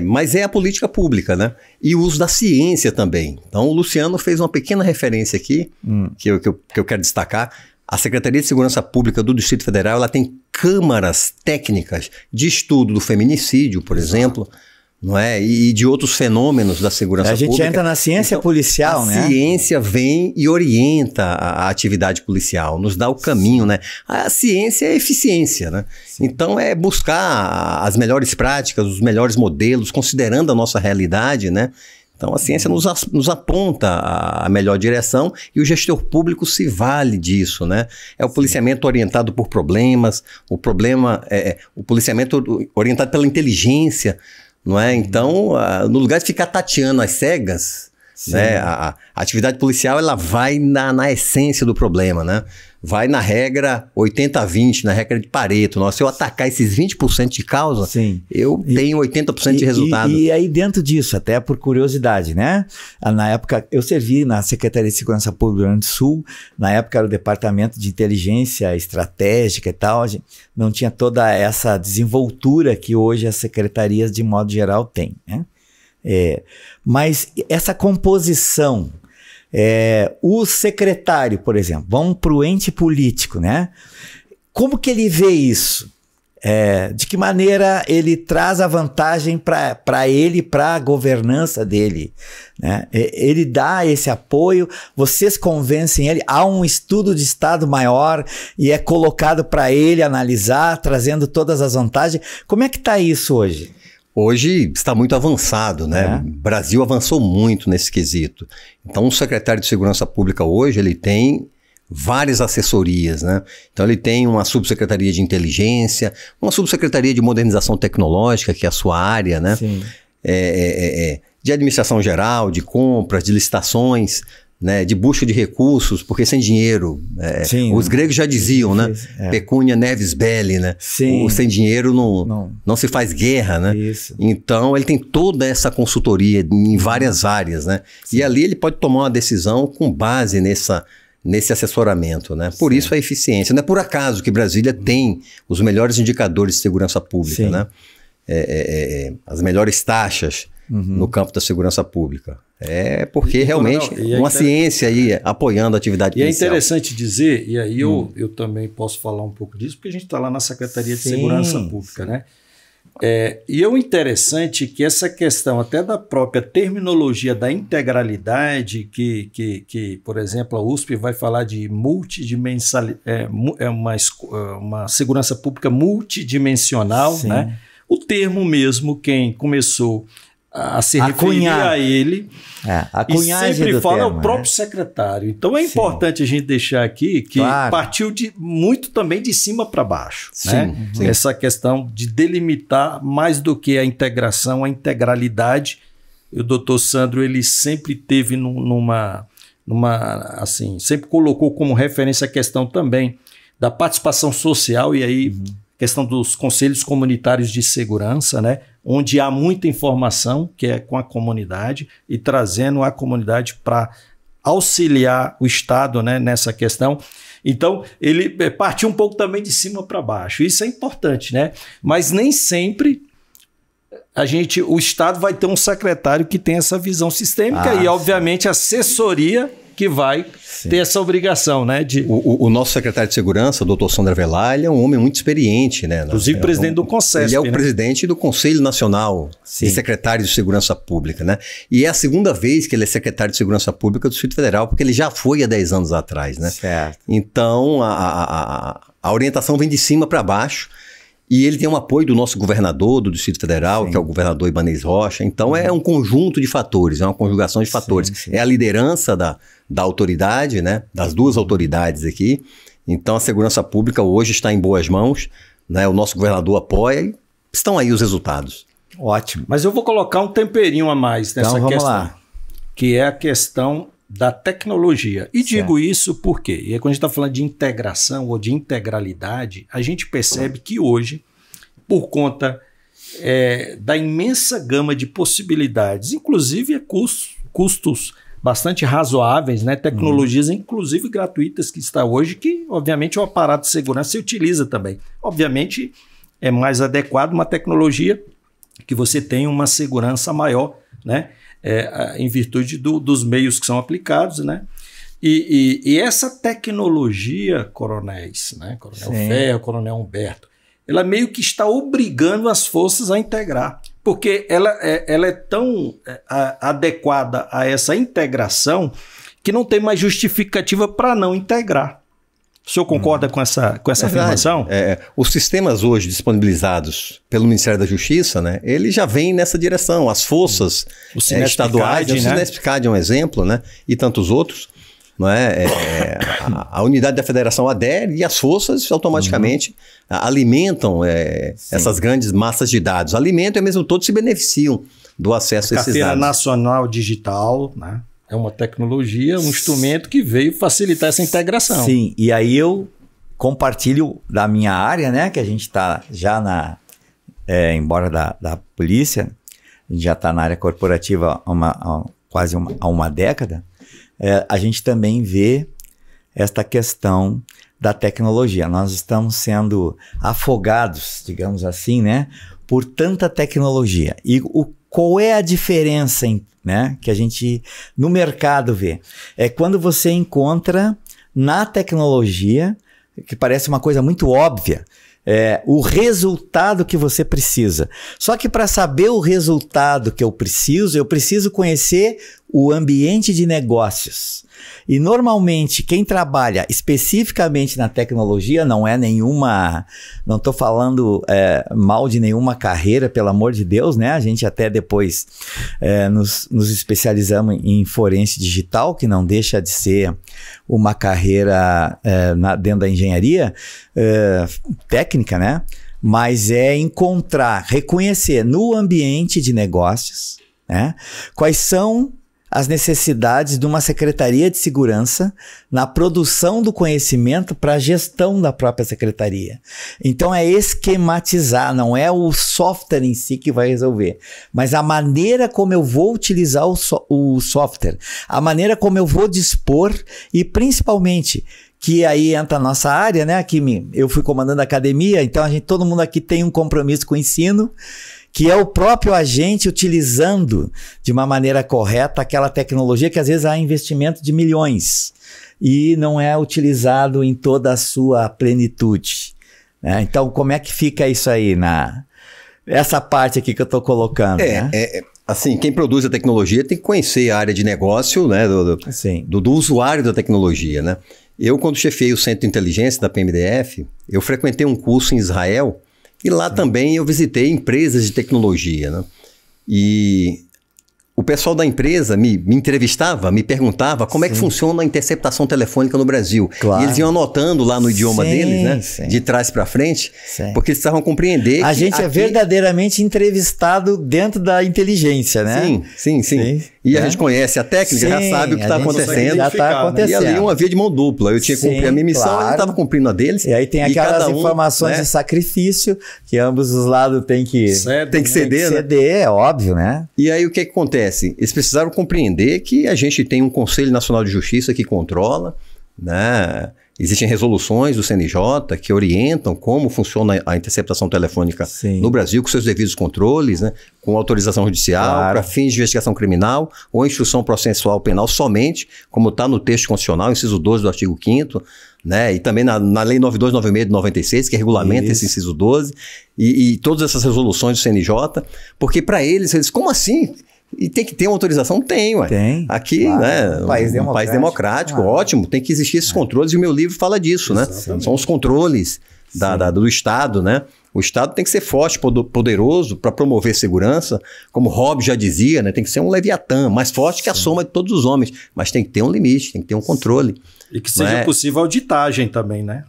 Mas é a política pública, né? E o uso da ciência também. Então, o Luciano fez uma pequena referência aqui, que eu quero destacar. A Secretaria de Segurança Pública do Distrito Federal, ela tem câmaras técnicas de estudo do feminicídio, por exemplo, não é? E de outros fenômenos da segurança pública. A gente entra na ciência policial, né? A ciência vem e orienta a atividade policial, nos dá o caminho, né? A ciência é eficiência, né? Sim. Então é buscar as melhores práticas, os melhores modelos, considerando a nossa realidade, né? Então a ciência nos aponta a melhor direção e o gestor público se vale disso, né? É o policiamento orientado por problemas, o policiamento orientado pela inteligência, não é? Então, no lugar de ficar tateando às cegas, né, a atividade policial ela vai na essência do problema, né? Vai na regra 80-20, na regra de Pareto. Se eu atacar esses 20% de causa, eu tenho 80% de resultado. E aí dentro disso, até por curiosidade, né? Na época, eu servi na Secretaria de Segurança Pública do Rio Grande do Sul, na época era o Departamento de Inteligência Estratégica e tal, a gente não tinha toda essa desenvoltura que hoje as secretarias, de modo geral, têm, né? Mas essa composição, o secretário, por exemplo, vamos para o ente político, né? Como que ele vê isso? de que maneira ele traz a vantagem para ele, para a governança dele, né? Ele dá esse apoio, vocês convencem ele, há um estudo de Estado maior e é colocado para ele analisar, trazendo todas as vantagens. Como é que está isso hoje? Hoje está muito avançado, né? O Brasil avançou muito nesse quesito. Então, o secretário de Segurança Pública hoje, ele tem várias assessorias, né? Então ele tem uma subsecretaria de inteligência, uma subsecretaria de modernização tecnológica, que é a sua área, né? Sim. De administração geral, de compras, de licitações, né? De busca de recursos, porque sem dinheiro, os gregos já diziam, né? Pecúnia nevis belli, né? Sim. Sem dinheiro não se faz guerra, né? Isso. Então ele tem toda essa consultoria em várias áreas, né? Sim. E ali ele pode tomar uma decisão com base nesse assessoramento, né? Por isso a eficiência. Não é por acaso que Brasília tem os melhores indicadores de segurança pública, né? As melhores taxas no campo da segurança pública. É porque realmente uma ciência aí apoiando a atividade policial. E é interessante dizer, e aí eu também posso falar um pouco disso, porque a gente está lá na Secretaria de Segurança Pública, né? E o interessante é que essa questão até da própria terminologia da integralidade, que por exemplo, a USP vai falar de multidimensionalidade, uma segurança pública multidimensional, né? O termo mesmo, quem começou a se referir a ele, e sempre fala o próprio secretário. Então é importante a gente deixar aqui que partiu muito também de cima para baixo, né? Essa questão de delimitar mais do que a integração, a integralidade. O doutor Sandro, ele sempre teve assim, sempre colocou como referência a questão também da participação social, e aí questão dos conselhos comunitários de segurança, né? Onde há muita informação, que é com a comunidade, e trazendo a comunidade para auxiliar o Estado, né, nessa questão. Então, ele partiu um pouco também de cima para baixo. Isso é importante, né? Mas nem sempre o Estado vai ter um secretário que tem essa visão sistêmica e, obviamente, a assessoria que vai ter essa obrigação, né? O nosso secretário de Segurança, o doutor Sandro Avelar, ele é um homem muito experiente, né? Inclusive presidente do CONSESP. Ele é o presidente do Conselho Nacional de Secretários de Segurança Pública, né? E é a segunda vez que ele é secretário de Segurança Pública do Distrito Federal, porque ele já foi há 10 anos atrás, né? Certo. Então, a orientação vem de cima para baixo. E ele tem um apoio do nosso governador do Distrito Federal, que é o governador Ibanez Rocha. Então, é um conjunto de fatores, é uma conjugação de fatores. É a liderança da autoridade, né? Das duas autoridades aqui. Então, a segurança pública hoje está em boas mãos, né? O nosso governador apoia e estão aí os resultados. Ótimo. Mas eu vou colocar um temperinho a mais nessa questão. Vamos lá. Que é a questão da tecnologia. E digo isso porque, e quando a gente está falando de integração ou de integralidade, a gente percebe que hoje, por conta da imensa gama de possibilidades, inclusive custos bastante razoáveis, né? Tecnologias inclusive gratuitas que está hoje, que obviamente o aparato de segurança se utiliza também. Obviamente é mais adequado uma tecnologia que você tenha uma segurança maior, né? Em virtude dos meios que são aplicados, né? E essa tecnologia, coronéis, né? Coronel Ferro, Coronel Humberto, ela meio que está obrigando as forças a integrar, porque ela é tão adequada a essa integração que não tem mais justificativa para não integrar. O senhor concorda com essa afirmação? Os sistemas hoje disponibilizados pelo Ministério da Justiça, né, ele já vem nessa direção. As forças estaduais, o Cinespicad é um exemplo, né, e tantos outros. Não é? A unidade da federação adere e as forças automaticamente alimentam essas grandes massas de dados. Alimentam e mesmo todos se beneficiam do acesso a esses dados. Carteira Nacional Digital, né? É uma tecnologia, um instrumento que veio facilitar essa integração. Sim, e aí eu compartilho da minha área, né? Que a gente está já embora da polícia, a gente já está na área corporativa há quase uma década, a gente também vê esta questão da tecnologia. Nós estamos sendo afogados, digamos assim, né? Por tanta tecnologia. E qual é a diferença, né, que a gente no mercado vê? É quando você encontra na tecnologia, que parece uma coisa muito óbvia, o resultado que você precisa. Só que para saber o resultado que eu preciso conhecer o ambiente de negócios. E normalmente quem trabalha especificamente na tecnologia não estou falando mal de nenhuma carreira, pelo amor de Deus, né? A gente até depois nos especializamos em forense digital, que não deixa de ser uma carreira dentro da engenharia técnica, né? Mas é reconhecer no ambiente de negócios, né? Quais são as necessidades de uma secretaria de segurança na produção do conhecimento para a gestão da própria secretaria. Então é esquematizar, não é o software em si que vai resolver, mas a maneira como eu vou utilizar o software, a maneira como eu vou dispor e principalmente que aí entra a nossa área, né? Aqui eu fui comandando a academia, então todo mundo aqui tem um compromisso com o ensino, que é o próprio agente utilizando de uma maneira correta aquela tecnologia que às vezes há investimento de milhões e não é utilizado em toda a sua plenitude, né? Então, como é que fica isso aí essa parte aqui que eu estou colocando? Assim, quem produz a tecnologia tem que conhecer a área de negócio, né, do usuário da tecnologia, né? Eu, quando chefiei o Centro de Inteligência da PMDF, eu frequentei um curso em Israel. E lá também eu visitei empresas de tecnologia, né? E o pessoal da empresa me entrevistava, me perguntava como é que funciona a interceptação telefônica no Brasil. Claro. E eles iam anotando lá no idioma deles, né? De trás para frente, porque eles precisavam compreender a gente é verdadeiramente entrevistado dentro da inteligência, né? Sim. E a gente conhece a técnica, já sabe o que está acontecendo. Já está acontecendo. E ali uma via de mão dupla. Eu tinha que cumprir a minha missão, ele estava cumprindo a deles. E aí tem aquelas informações de sacrifício que ambos os lados têm que ceder, né? É óbvio, né? E aí o que acontece? Eles precisaram compreender que a gente tem um Conselho Nacional de Justiça que controla, né? Existem resoluções do CNJ que orientam como funciona a interceptação telefônica no Brasil, com seus devidos controles, né? Com autorização judicial, para fins de investigação criminal ou instrução processual penal somente, como está no texto constitucional, inciso 12 do artigo 5º, né? E também na Lei 9296 de 96, que regulamenta esse inciso 12, e todas essas resoluções do CNJ, porque para eles, como assim? E tem que ter uma autorização? Tem, ué. Tem. Aqui, né? Um país democrático, ótimo. Tem que existir esses controles e o meu livro fala disso, né? São os controles do Estado, né? O Estado tem que ser forte, poderoso para promover segurança. Como Hobbes já dizia, né? Tem que ser um leviatã, mais forte que a soma de todos os homens. Mas tem que ter um limite, tem que ter um controle. E que seja possível auditagem também, né?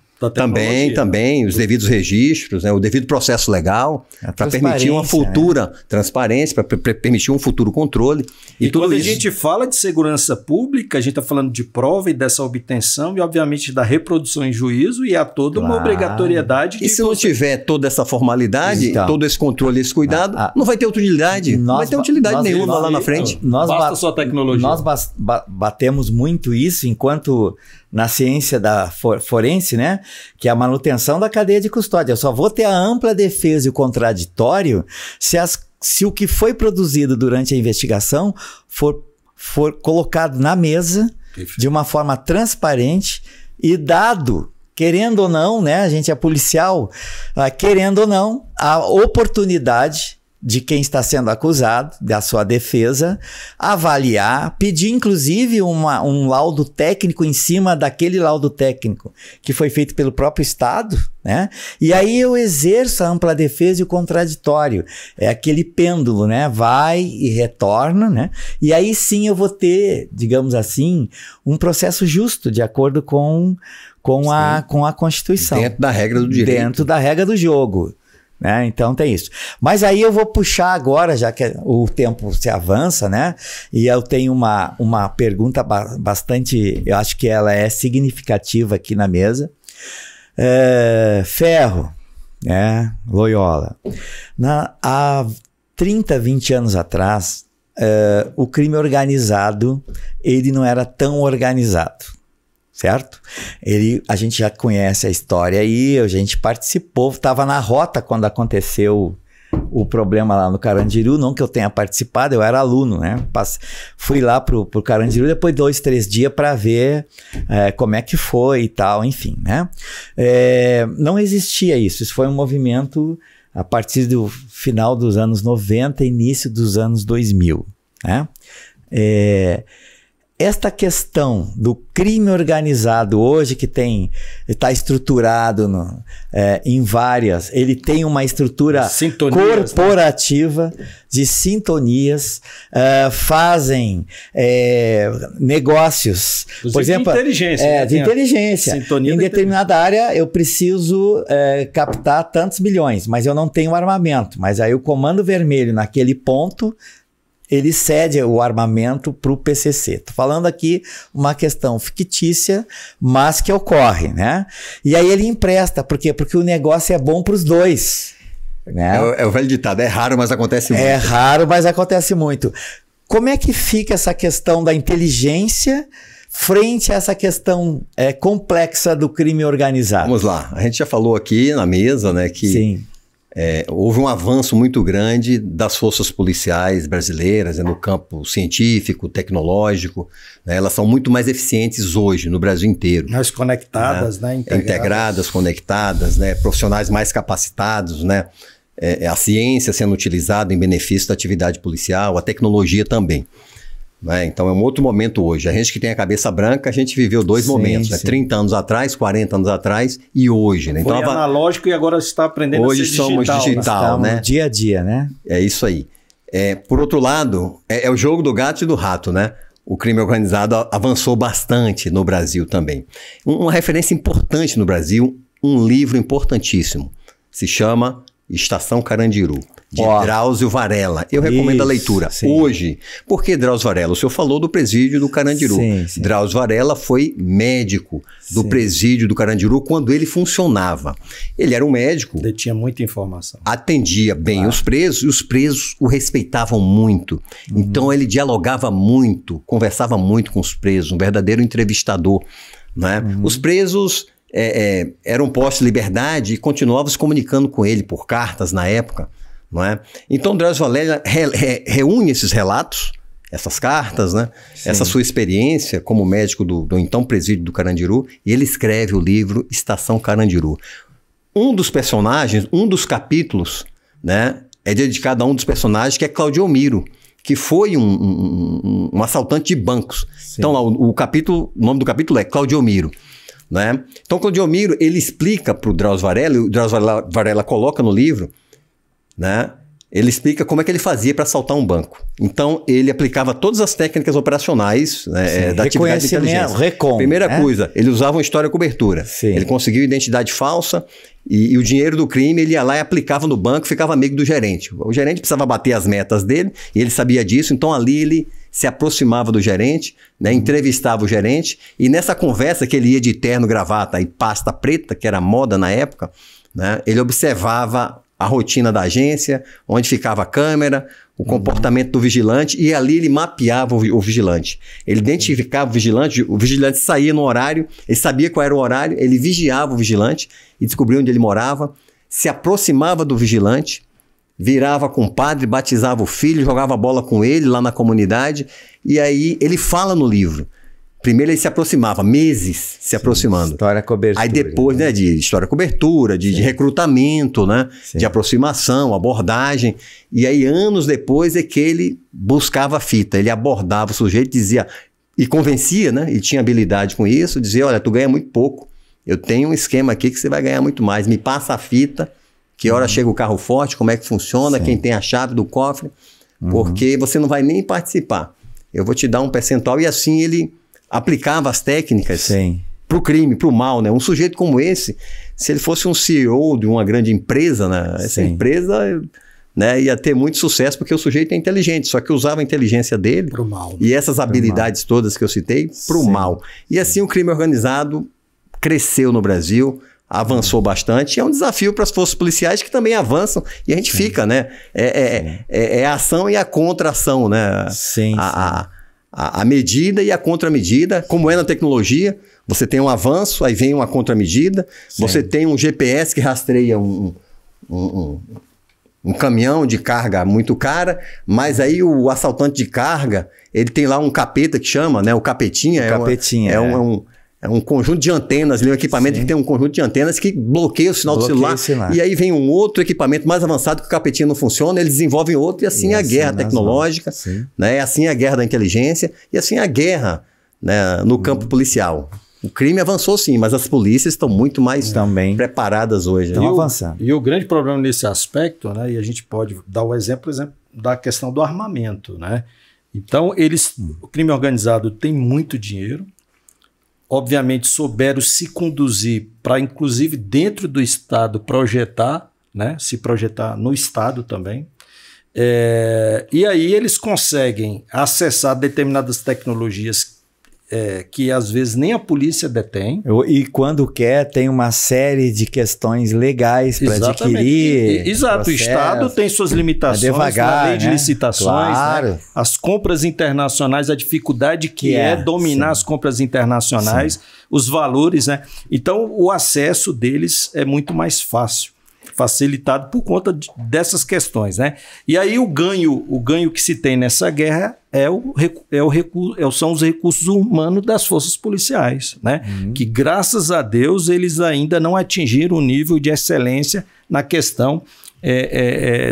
Também, os devidos registros, né, o devido processo legal, para permitir uma futura transparência, para permitir um futuro controle. E tudo quando a gente fala de segurança pública, a gente está falando de prova e dessa obtenção e, obviamente, da reprodução em juízo e há toda uma obrigatoriedade. E se não tiver toda essa formalidade, todo esse controle, esse cuidado, não vai ter utilidade. Não vai ter utilidade nenhuma lá na frente. Basta só a tecnologia. Nós batemos muito isso enquanto na ciência da forense, né? Que é a manutenção da cadeia de custódia. Eu só vou ter a ampla defesa e o contraditório se o que foi produzido durante a investigação for colocado na mesa de uma forma transparente e dado, querendo ou não, né? A gente é policial, querendo ou não, a oportunidade de quem está sendo acusado, da sua defesa, avaliar, pedir inclusive um laudo técnico em cima daquele laudo técnico que foi feito pelo próprio Estado, né? E aí eu exerço a ampla defesa e o contraditório. É aquele pêndulo, né? Vai e retorna, né? E aí sim eu vou ter, digamos assim, um processo justo, de acordo com a Constituição. Dentro da regra do direito. Dentro da regra do jogo. Né? Então tem isso. Mas aí eu vou puxar agora, já que o tempo se avança, né? E eu tenho uma pergunta bastante, eu acho que ela é significativa aqui na mesa. Ferro, né? Loyola. Há 30, 20 anos atrás, o crime organizado, ele não era tão organizado. Certo? A gente já conhece a história aí, a gente participou, estava na rota quando aconteceu o problema lá no Carandiru, não que eu tenha participado, eu era aluno, né? Fui lá pro Carandiru depois de 2, 3 dias para ver como é que foi e tal, enfim, né? Não existia isso, isso foi um movimento a partir do final dos anos 90, início dos anos 2000, né? Esta questão do crime organizado hoje, que está estruturado em várias, ele tem uma estrutura corporativa, né? De sintonias, fazem negócios, por exemplo, de inteligência. Em determinada área eu preciso captar tantos milhões, mas eu não tenho armamento, mas aí o Comando Vermelho naquele ponto ele cede o armamento para o PCC. Estou falando aqui uma questão fictícia, mas que ocorre, né? E aí ele empresta, por quê? Porque o negócio é bom para os dois. Né? É o velho ditado, é raro, mas acontece muito. É raro, mas acontece muito. Como é que fica essa questão da inteligência frente a essa questão complexa do crime organizado? Vamos lá, a gente já falou aqui na mesa, né, que... Sim. Houve um avanço muito grande das forças policiais brasileiras, no campo científico, tecnológico, né? Elas são muito mais eficientes hoje no Brasil inteiro. Mais conectadas, né? Integradas, conectadas, né? Profissionais mais capacitados, né? A ciência sendo utilizada em benefício da atividade policial, a tecnologia também. Né? Então é um outro momento hoje. A gente que tem a cabeça branca, a gente viveu dois momentos, né? 30 anos atrás, 40 anos atrás e hoje. Né? Então, foi analógico e agora está aprendendo hoje a ser digital. Hoje somos digital, né? Dia a dia, né? É isso aí. Por outro lado, é o jogo do gato e do rato, né? O crime organizado avançou bastante no Brasil também. Uma referência importante no Brasil, um livro importantíssimo, se chama Estação Carandiru, de Drauzio Varela. Eu recomendo a leitura. Sim. Hoje. Por que Drauzio Varela? O senhor falou do presídio do Carandiru. Sim. Drauzio Varela foi médico do presídio do Carandiru quando ele funcionava. Ele era um médico. Ele tinha muita informação. Atendia bem os presos e os presos o respeitavam muito. Então ele dialogava muito, conversava muito com os presos, um verdadeiro entrevistador. Né? Os presos eram postos de liberdade e continuavam se comunicando com ele por cartas na época. Não é? Então, Drauzio Varela reúne esses relatos, essas cartas, né? Essa sua experiência como médico do então presídio do Carandiru, e ele escreve o livro Estação Carandiru. Um dos personagens, um dos capítulos, né, é dedicado a um dos personagens que é Claudiomiro, que foi um assaltante de bancos. Sim. Então, lá, o nome do capítulo é Claudiomiro. Né? Então, Claudiomiro, ele explica para o Drauzio Varela, e o Drauzio Varela coloca no livro, né? Ele explica como é que ele fazia para assaltar um banco. Então, ele aplicava todas as técnicas operacionais, né, da atividade de inteligência. Primeira coisa, ele usava uma história cobertura. Sim. Ele conseguiu identidade falsa e o dinheiro do crime ele ia lá e aplicava no banco, ficava amigo do gerente. O gerente precisava bater as metas dele e ele sabia disso, então ali ele se aproximava do gerente, né, entrevistava o gerente e nessa conversa que ele ia de terno, gravata e pasta preta, que era moda na época, né, ele observava a rotina da agência, onde ficava a câmera, o comportamento do vigilante, e ali ele mapeava o vigilante. Ele identificava o vigilante saía no horário, ele sabia qual era o horário, ele vigiava o vigilante e descobria onde ele morava, se aproximava do vigilante, virava com o padre, batizava o filho, jogava bola com ele lá na comunidade, e aí ele fala no livro. Primeiro ele se aproximava, meses se aproximando. História cobertura. Aí depois, né, de história cobertura, de recrutamento, né, de aproximação, abordagem. E aí anos depois é que ele buscava a fita, ele abordava o sujeito, dizia, e convencia, né, e tinha habilidade com isso, dizia, olha, tu ganha muito pouco, eu tenho um esquema aqui que você vai ganhar muito mais, me passa a fita, que hora chega o carro forte, como é que funciona, quem tem a chave do cofre, porque você não vai nem participar. Eu vou te dar um percentual e assim ele aplicava as técnicas para o crime, para o mal, né? Um sujeito como esse, se ele fosse um CEO de uma grande empresa, né? Essa empresa, né, ia ter muito sucesso porque o sujeito é inteligente, só que usava a inteligência dele pro mal, né? E essas habilidades todas que eu citei para o mal. E assim o crime organizado cresceu no Brasil, avançou bastante, e é um desafio para as forças policiais que também avançam, e a gente fica, né? É a ação e a contra-ação, né? A medida e a contramedida, como é na tecnologia, você tem um avanço, aí vem uma contramedida, você tem um GPS que rastreia um caminhão de carga muito cara, mas aí o assaltante de carga, ele tem lá um capeta que chama, né? O capetinha. É um conjunto de antenas, um equipamento que tem um conjunto de antenas que bloqueia o sinal do celular. E aí vem um outro equipamento mais avançado que o capetinha não funciona, eles desenvolvem outro, e assim é a guerra tecnológica, né? Assim é a guerra da inteligência, e assim é a guerra, né, no campo policial. O crime avançou sim, mas as polícias estão muito mais preparadas hoje. Estão avançando. E o grande problema nesse aspecto, né, e a gente pode dar o exemplo, por exemplo, da questão do armamento, né? Então, o crime organizado tem muito dinheiro, obviamente souberam se conduzir para, inclusive, dentro do Estado, projetar, né, se projetar no Estado também. E aí eles conseguem acessar determinadas tecnologias que às vezes nem a polícia detém. E quando quer, tem uma série de questões legais para adquirir. Exato, o Estado tem suas limitações, devagar, na lei de licitações, né? As compras internacionais, a dificuldade que é dominar as compras internacionais, os valores, né? Então o acesso deles é muito mais fácil, facilitado por conta dessas questões, né? E aí o ganho que se tem nessa guerra são os recursos humanos das forças policiais, né? Que graças a Deus eles ainda não atingiram o nível de excelência na questão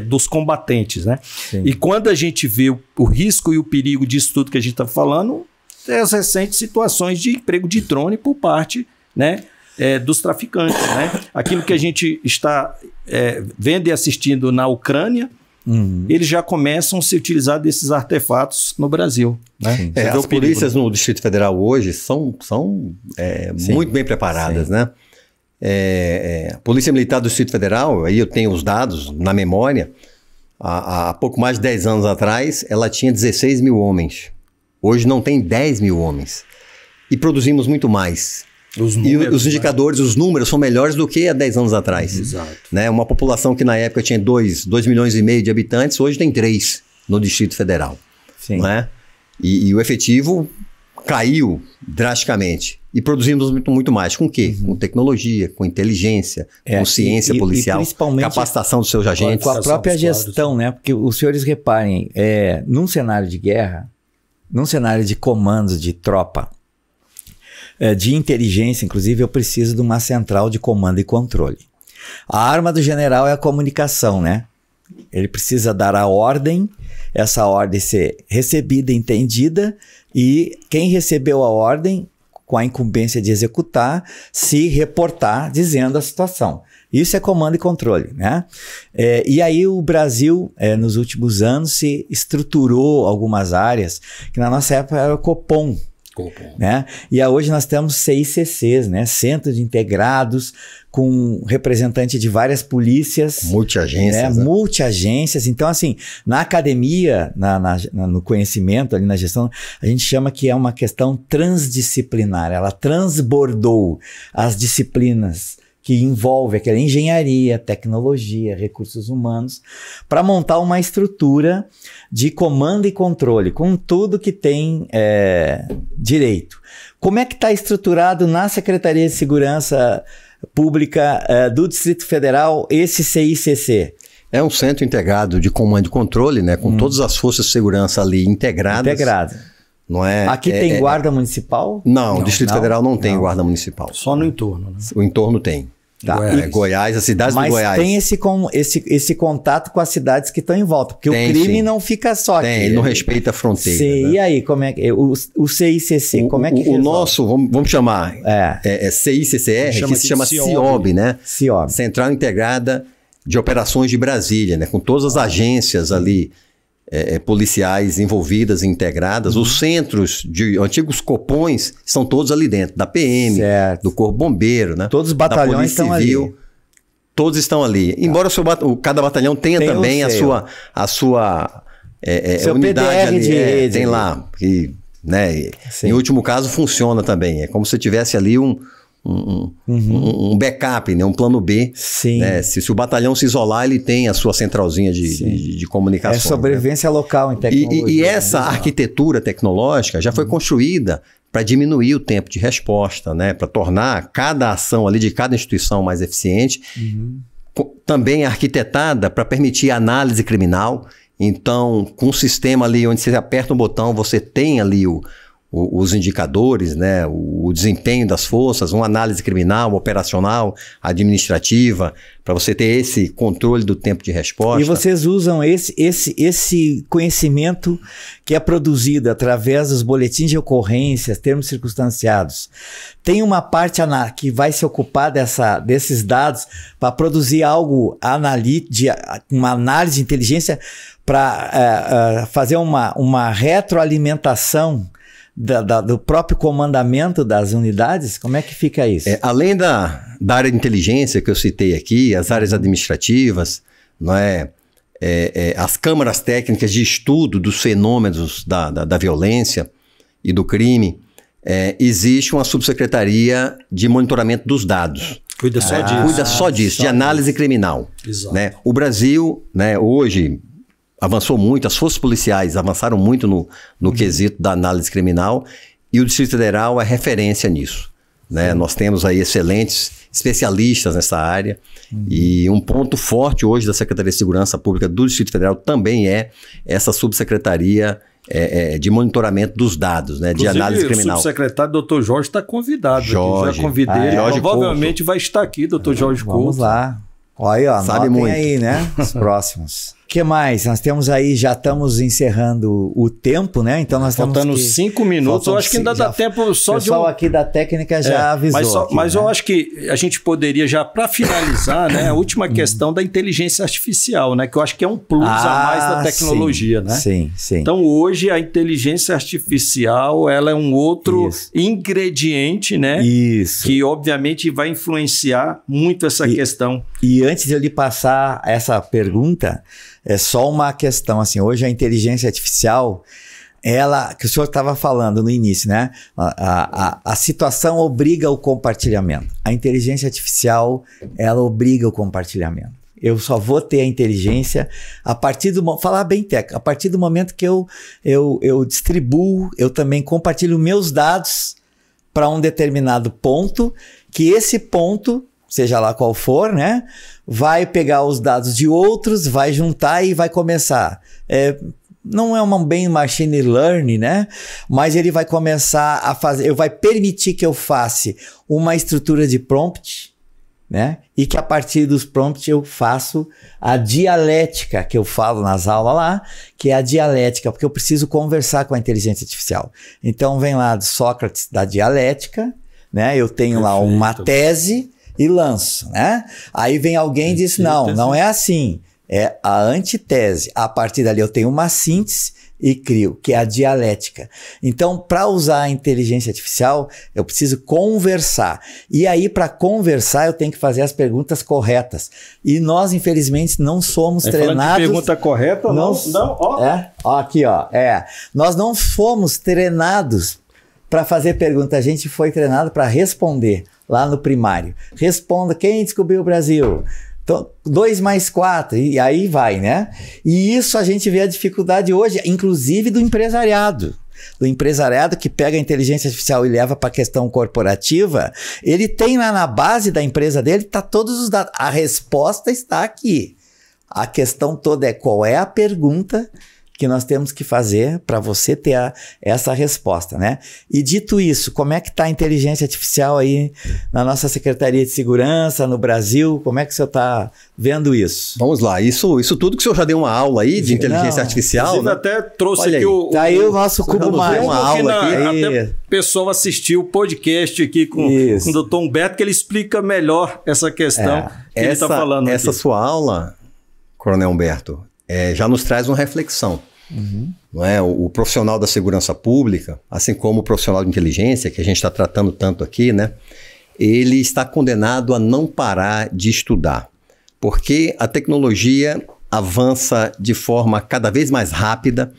dos combatentes, né? E quando a gente vê o risco e o perigo disso tudo que a gente está falando, é as recentes situações de emprego de drone por parte, né, dos traficantes, né? Aquilo que a gente está vendo e assistindo na Ucrânia, eles já começam a se utilizar desses artefatos no Brasil, né? As polícias no Distrito Federal hoje são muito bem preparadas, né? A Polícia Militar do Distrito Federal, aí eu tenho os dados na memória, há pouco mais de 10 anos atrás, ela tinha 16 mil homens. Hoje não tem 10 mil homens. E produzimos muito mais. Os indicadores, os números são melhores do que há 10 anos atrás. Exato. Né? Uma população que na época tinha 2 milhões e meio de habitantes, hoje tem 3 no Distrito Federal. Sim. Né? E o efetivo caiu drasticamente. E produzimos muito mais. Com o quê? Com tecnologia, com inteligência, com ciência policial, capacitação dos seus agentes. Com a própria gestão, né? Porque os senhores reparem, num cenário de guerra, num cenário de comando de tropa, de inteligência, inclusive, eu preciso de uma central de comando e controle. A arma do general é a comunicação, né? Ele precisa dar a ordem, essa ordem ser recebida, entendida, e quem recebeu a ordem, com a incumbência de executar, se reportar dizendo a situação. Isso é comando e controle, né? E aí o Brasil, nos últimos anos, se estruturou algumas áreas, que na nossa época era o Copom, né? E hoje nós temos CICCs, né? Centros integrados com representante de várias polícias. Multiagências. Né? Multiagências. Então, assim, na academia, no conhecimento, ali na gestão, a gente chama que é uma questão transdisciplinar. Ela transbordou as disciplinas que envolve aquela engenharia, tecnologia, recursos humanos, para montar uma estrutura de comando e controle, com tudo que tem direito. Como é que está estruturado na Secretaria de Segurança Pública do Distrito Federal esse CICC? É um centro integrado de comando e controle, né, com todas as forças de segurança ali integradas. Não é, aqui tem guarda municipal? Não, o Distrito Federal não tem guarda municipal. Só no entorno, né? O entorno tem. Tá. Goiás, as cidades do Goiás. Mas tem esse contato com as cidades que estão em volta, porque o crime não fica só aqui. Ele não respeita a fronteira. Sim, né? E aí, como é que o CICC, como é que resolve? O nosso, vamos chamar, CICCR, que se chama CIOB, né? CIOB. Central Integrada de Operações de Brasília, né? Com todas as agências ali policiais envolvidas e integradas. Os centros de antigos copões estão todos ali dentro, da PM, do Corpo Bombeiro, né? Todos os batalhões estão ali. Todos estão ali. Embora cada batalhão tenha também a sua unidade ali, de rede, tem lá, que, né, em último caso funciona também. É como se tivesse ali um backup, né? Um plano B. Sim. Né? Se o batalhão se isolar, ele tem a sua centralzinha de comunicação. É sobrevivência local em tecnologia. E essa arquitetura tecnológica já foi construída para diminuir o tempo de resposta, né? Para tornar cada ação ali de cada instituição mais eficiente, também arquitetada para permitir análise criminal. Então, com um sistema ali onde você aperta um botão, você tem ali os indicadores, né? O desempenho das forças, uma análise criminal, operacional, administrativa, para você ter esse controle do tempo de resposta. E vocês usam esse conhecimento que é produzido através dos boletins de ocorrências, termos circunstanciados. Tem uma parte que vai se ocupar desses dados para produzir algo uma análise de inteligência para fazer uma retroalimentação do próprio comandamento das unidades? Como é que fica isso? Além da área de inteligência que eu citei aqui, as áreas administrativas, não é? As câmaras técnicas de estudo dos fenômenos da violência e do crime, existe uma subsecretaria de monitoramento dos dados. Cuida só disso. Cuida só disso, de análise criminal. Exato. Né? O Brasil, né, hoje avançou muito, as forças policiais avançaram muito no quesito da análise criminal, e o Distrito Federal é referência nisso. Né? Nós temos aí excelentes especialistas nessa área, e um ponto forte hoje da Secretaria de Segurança Pública do Distrito Federal também é essa subsecretaria de monitoramento dos dados, né? De análise criminal. O subsecretário Dr. Jorge está convidado Jorge. aqui. Já convidei ele. Jorge Provavelmente Couto. Vai estar aqui, Dr. Jorge Couto. Vamos lá. Olha, ó, sabe muito aí, né? Os próximos. O que mais? Nós temos aí, já estamos encerrando o tempo, né? Então nós estamos faltando 5 minutos. Eu acho que ainda dá tempo só de... O pessoal aqui da técnica já avisou. Mas eu acho que a gente poderia já, para finalizar, né? A última questão da inteligência artificial, né? Que eu acho que é um plus a mais da tecnologia, né? Sim. Então hoje a inteligência artificial, ela é um outro ingrediente, né? Isso. Que obviamente vai influenciar muito essa questão. E antes de eu lhe passar essa pergunta, é só uma questão, assim, hoje a inteligência artificial, que o senhor estava falando no início, né? A situação obriga o compartilhamento. A inteligência artificial, ela obriga o compartilhamento. Eu só vou ter a inteligência a partir do... Falar bem técnico, a partir do momento que eu distribuo, eu também compartilho meus dados para um determinado ponto, que esse ponto, seja lá qual for, né? Vai pegar os dados de outros, vai juntar e vai começar. Não é bem machine learning, né? Mas ele vai começar a fazer, vai permitir que eu faça uma estrutura de prompt, né? E que a partir dos prompts eu faço a dialética que eu falo nas aulas lá, que é a dialética, porque eu preciso conversar com a inteligência artificial. Então vem lá de Sócrates da dialética, né? Eu tenho lá uma tese e lanço, né? Aí vem alguém e diz, não é assim. É a antitese. A partir dali eu tenho uma síntese e crio, que é a dialética. Então, para usar a inteligência artificial, eu preciso conversar. E aí, para conversar, eu tenho que fazer as perguntas corretas. E nós, infelizmente, não somos treinados... Pergunta correta ou não? Aqui, ó. Nós não fomos treinados para fazer pergunta. A gente foi treinado para responder lá no primário. Responda, quem descobriu o Brasil? Então, 2 mais 4, e aí vai, né? E isso a gente vê a dificuldade hoje, inclusive do empresariado. Do empresariado que pega a inteligência artificial e leva para a questão corporativa, ele tem lá na base da empresa dele, tá todos os dados. A resposta está aqui. A questão toda é qual é a pergunta que nós temos que fazer para você ter essa resposta, né? E dito isso, como é que está a inteligência artificial aí na nossa Secretaria de Segurança, no Brasil? Como é que o senhor está vendo isso? Vamos lá, isso tudo que o senhor já deu uma aula aí de inteligência artificial, né? Até trouxe aqui tá aí o nosso Cubo Mágico. Uma aula aqui. Até o pessoal assistiu o podcast aqui com o doutor Humberto, que ele explica melhor essa questão que ele está falando aqui. Essa sua aula, Coronel Humberto, já nos traz uma reflexão. Não é? O profissional da segurança pública, assim como o profissional de inteligência, que a gente está tratando tanto aqui, né? Ele está condenado a não parar de estudar, porque a tecnologia avança de forma cada vez mais rápida,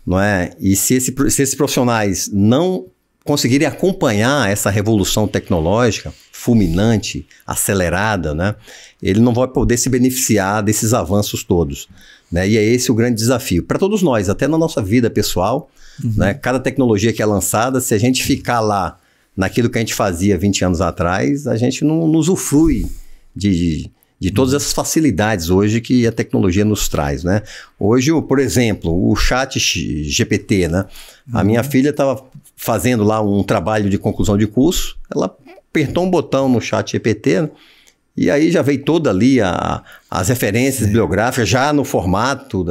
não é? E se esses profissionais não conseguirem acompanhar essa revolução tecnológica fulminante, acelerada, né? Ele não vai poder se beneficiar desses avanços todos. Né? E é esse o grande desafio para todos nós, até na nossa vida pessoal, né? Cada tecnologia que é lançada, se a gente ficar lá naquilo que a gente fazia 20 anos atrás, a gente não usufrui de de todas essas facilidades hoje que a tecnologia nos traz, né? Hoje, por exemplo, o chat GPT, né? A minha filha estava fazendo lá um trabalho de conclusão de curso, ela apertou um botão no chat GPT, né? E aí já veio toda ali as referências bibliográficas, já no formato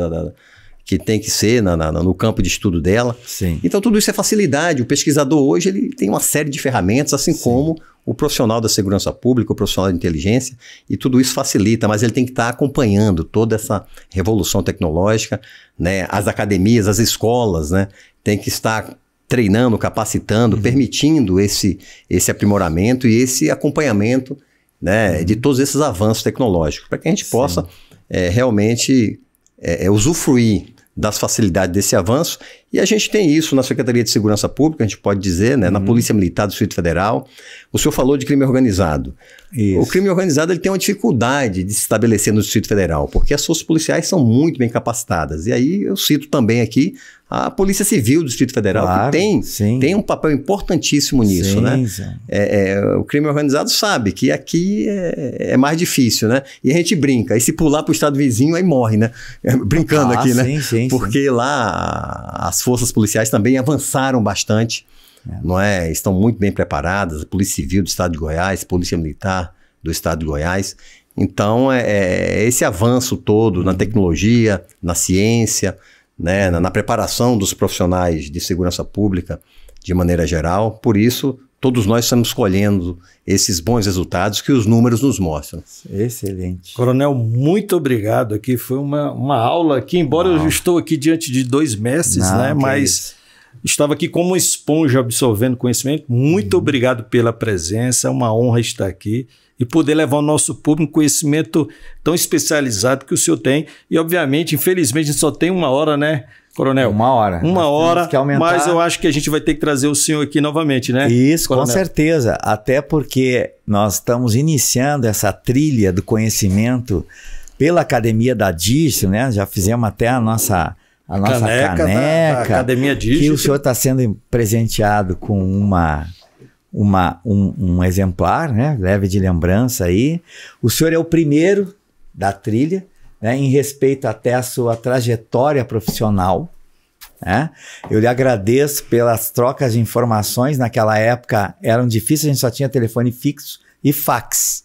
que tem que ser no campo de estudo dela. Sim. Então tudo isso é facilidade. O pesquisador hoje ele tem uma série de ferramentas, assim como o profissional da segurança pública, o profissional de inteligência, e tudo isso facilita, mas ele tem que estar acompanhando toda essa revolução tecnológica, né? As academias, as escolas, né? Tem que estar treinando, capacitando, permitindo esse aprimoramento e esse acompanhamento, né? De todos esses avanços tecnológicos, para que a gente possa realmente usufruir das facilidades desse avanço. E a gente tem isso na Secretaria de Segurança Pública, a gente pode dizer, né? Na Polícia Militar do Distrito Federal. O senhor falou de crime organizado. Isso. O crime organizado ele tem uma dificuldade de se estabelecer no Distrito Federal, porque as forças policiais são muito bem capacitadas. E aí eu cito também aqui a Polícia Civil do Distrito Federal, claro, que tem um papel importantíssimo nisso, né? O crime organizado sabe que aqui é mais difícil, né? E a gente brinca, e se pular para o estado vizinho, aí morre, né? Brincando aqui, né? Porque lá as forças policiais também avançaram bastante, não é? Estão muito bem preparadas, a Polícia Civil do Estado de Goiás, Polícia Militar do Estado de Goiás. Então, esse avanço todo na tecnologia, na ciência, né, na preparação dos profissionais de segurança pública de maneira geral. Por isso, todos nós estamos colhendo esses bons resultados que os números nos mostram. Excelente. Coronel, muito obrigado aqui. Foi uma aula aqui, embora eu estou aqui diante de 2 mestres, né? Mas estava aqui como uma esponja absorvendo conhecimento. Muito obrigado pela presença, é uma honra estar aqui e poder levar ao nosso público um conhecimento tão especializado que o senhor tem. E, obviamente, infelizmente, a gente só tem 1 hora, né, Coronel? 1 hora. 1 hora, mas eu acho que a gente vai ter que trazer o senhor aqui novamente, né? Isso, Coronel? Com certeza. Até porque nós estamos iniciando essa trilha do conhecimento pela Academia da Dígito, né? Já fizemos até a nossa caneca da Academia Dígito. Que o senhor está sendo presenteado com um exemplar, né? Leve de lembrança aí. O senhor é o primeiro da trilha, né? Em respeito até a sua trajetória profissional, né? Eu lhe agradeço pelas trocas de informações. Naquela época eram difíceis, a gente só tinha telefone fixo e fax,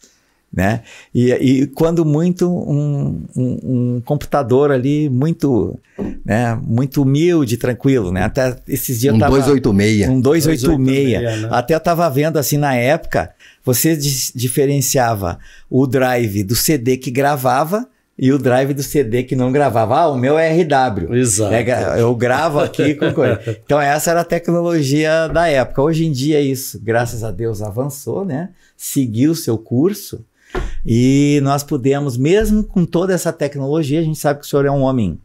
né? E quando muito um computador ali muito, né, muito humilde, tranquilo, né? Até esses dias 286. Um 286. Né? Até eu estava vendo assim na época, você diferenciava o drive do CD que gravava e o drive do CD que não gravava. O meu é RW. Exato. Eu gravo aqui com coisa. Então essa era a tecnologia da época. Hoje em dia isso, graças a Deus, avançou, né? Seguiu o seu curso. E nós pudemos, mesmo com toda essa tecnologia, a gente sabe que o senhor é um homem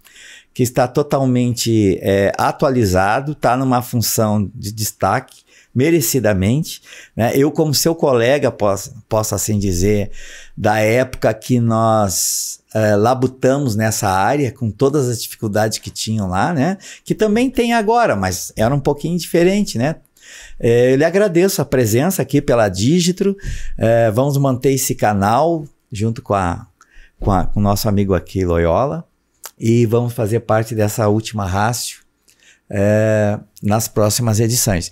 que está totalmente atualizado, está numa função de destaque, merecidamente, né? Eu, como seu colega, posso assim dizer, da época que nós labutamos nessa área, com todas as dificuldades que tinham lá, né? Que também tem agora, mas era um pouquinho diferente, né? Eu lhe agradeço a presença aqui pela Dígito. Vamos manter esse canal junto com o nosso amigo aqui, Loyola, e vamos fazer parte dessa última rácio nas próximas edições.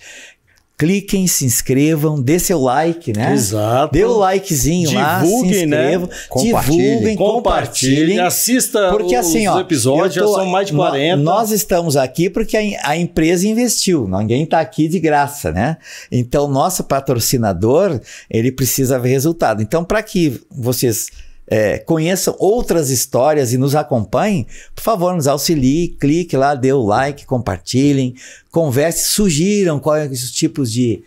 Cliquem, se inscrevam, dê seu like, né? Exato. Dê o likezinho lá, se inscrevam, divulguem, compartilhem. Assista porque, assim, os episódios, já são mais de 40. Nós estamos aqui porque a empresa investiu, ninguém está aqui de graça, né? Então, nosso patrocinador, ele precisa ver resultado. Então, para que vocês conheçam outras histórias e nos acompanhem, por favor, nos auxilie, clique lá, dê o like, compartilhem, converse, sugiram quais os tipos de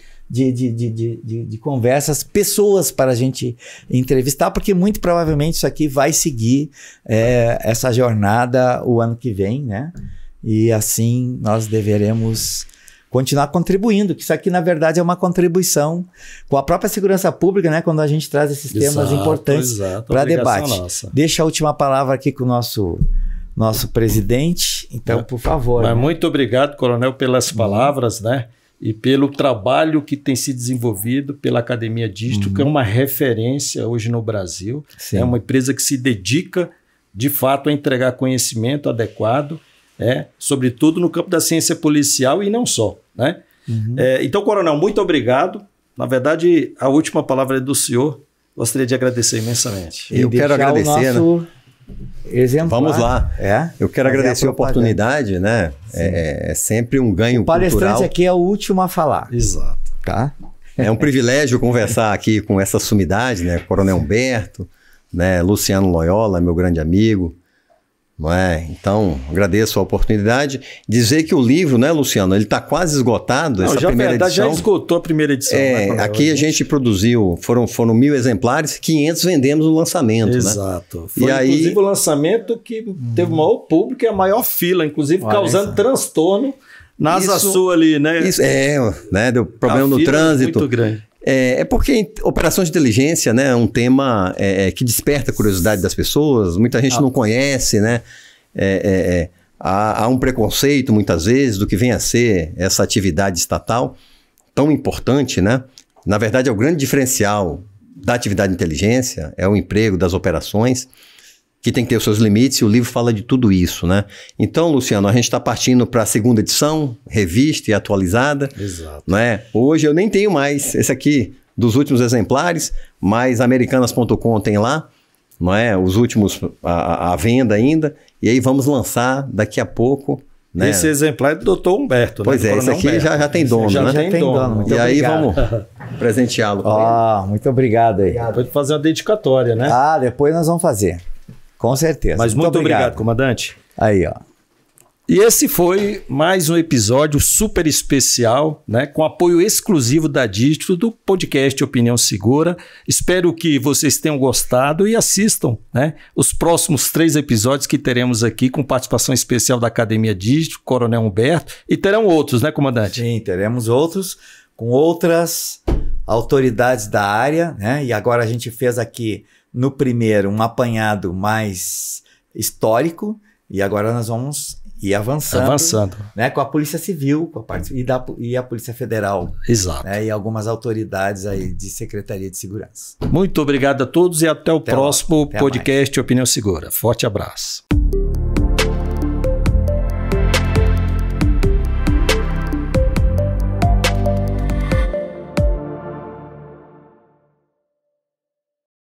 conversas, pessoas para a gente entrevistar, porque muito provavelmente isso aqui vai seguir essa jornada o ano que vem, né? E assim nós deveremos continuar contribuindo, que isso aqui na verdade é uma contribuição com a própria segurança pública, né? Quando a gente traz esses temas importantes para debate. Nossa. Deixa a última palavra aqui com o nosso presidente, então por favor. Mas muito obrigado, Coronel, pelas palavras, né? e pelo trabalho que tem se desenvolvido pela Academia Dígito, que é uma referência hoje no Brasil. Sim. É uma empresa que se dedica, de fato, a entregar conhecimento adequado, sobretudo no campo da ciência policial e não só, né? Então, Coronel, muito obrigado. Na verdade, a última palavra é do senhor. Gostaria de agradecer imensamente. Eu quero agradecer, né? Exemplar. Vamos lá. Eu quero agradecer a oportunidade, né? É sempre um ganho cultural. O palestrante aqui é o último a falar. Exato. Tá? É um privilégio conversar aqui com essa sumidade, né? Coronel Humberto, né? Luciano Loyola, meu grande amigo. Não é? Então, agradeço a oportunidade. Dizer que o livro, né, Luciano, ele está quase esgotado. Essa primeira edição. Já esgotou a primeira edição. Aqui a gente produziu, foram 1.000 exemplares, 500 vendemos no lançamento. Exato. Né? Foi inclusive o lançamento que teve o maior público e a maior fila, inclusive causando transtorno na Asa Sul ali, né? Isso, né? Deu problema no trânsito. Muito grande. É porque operações de inteligência, né, é um tema que desperta a curiosidade das pessoas, muita gente não conhece, né? Há um preconceito, muitas vezes, do que vem a ser essa atividade estatal tão importante, né? Na verdade, é o grande diferencial da atividade de inteligência, é o emprego das operações, que tem que ter os seus limites, e o livro fala de tudo isso, né? Então, Luciano, a gente está partindo para a segunda edição, revista e atualizada. Exato. Né? Hoje eu nem tenho mais esse aqui dos últimos exemplares, mas americanas.com tem lá, não é? Os últimos à venda ainda, e aí vamos lançar daqui a pouco. Né? Esse exemplar é do Dr. Humberto, pois né? Esse aqui já tem dono, já né? Já tem dono. Muito e obrigado. Aí vamos presenteá-lo. Muito obrigado aí. Pode fazer uma dedicatória, né? Depois nós vamos fazer. Com certeza. Mas muito obrigado, comandante. Aí, ó. E esse foi mais um episódio super especial, né, com apoio exclusivo da Dígito do podcast Opinião Segura. Espero que vocês tenham gostado e assistam, né, os próximos 3 episódios que teremos aqui com participação especial da Academia Dígito, Coronel Humberto, e terão outros, né, comandante? Sim, teremos outros com outras autoridades da área, né? E agora a gente fez aqui no primeiro um apanhado mais histórico e agora nós vamos ir avançando. Né, com a Polícia Civil e a Polícia Federal. Exato. Né, e algumas autoridades aí de Secretaria de Segurança. Muito obrigado a todos e até o próximo podcast Opinião Segura. Forte abraço.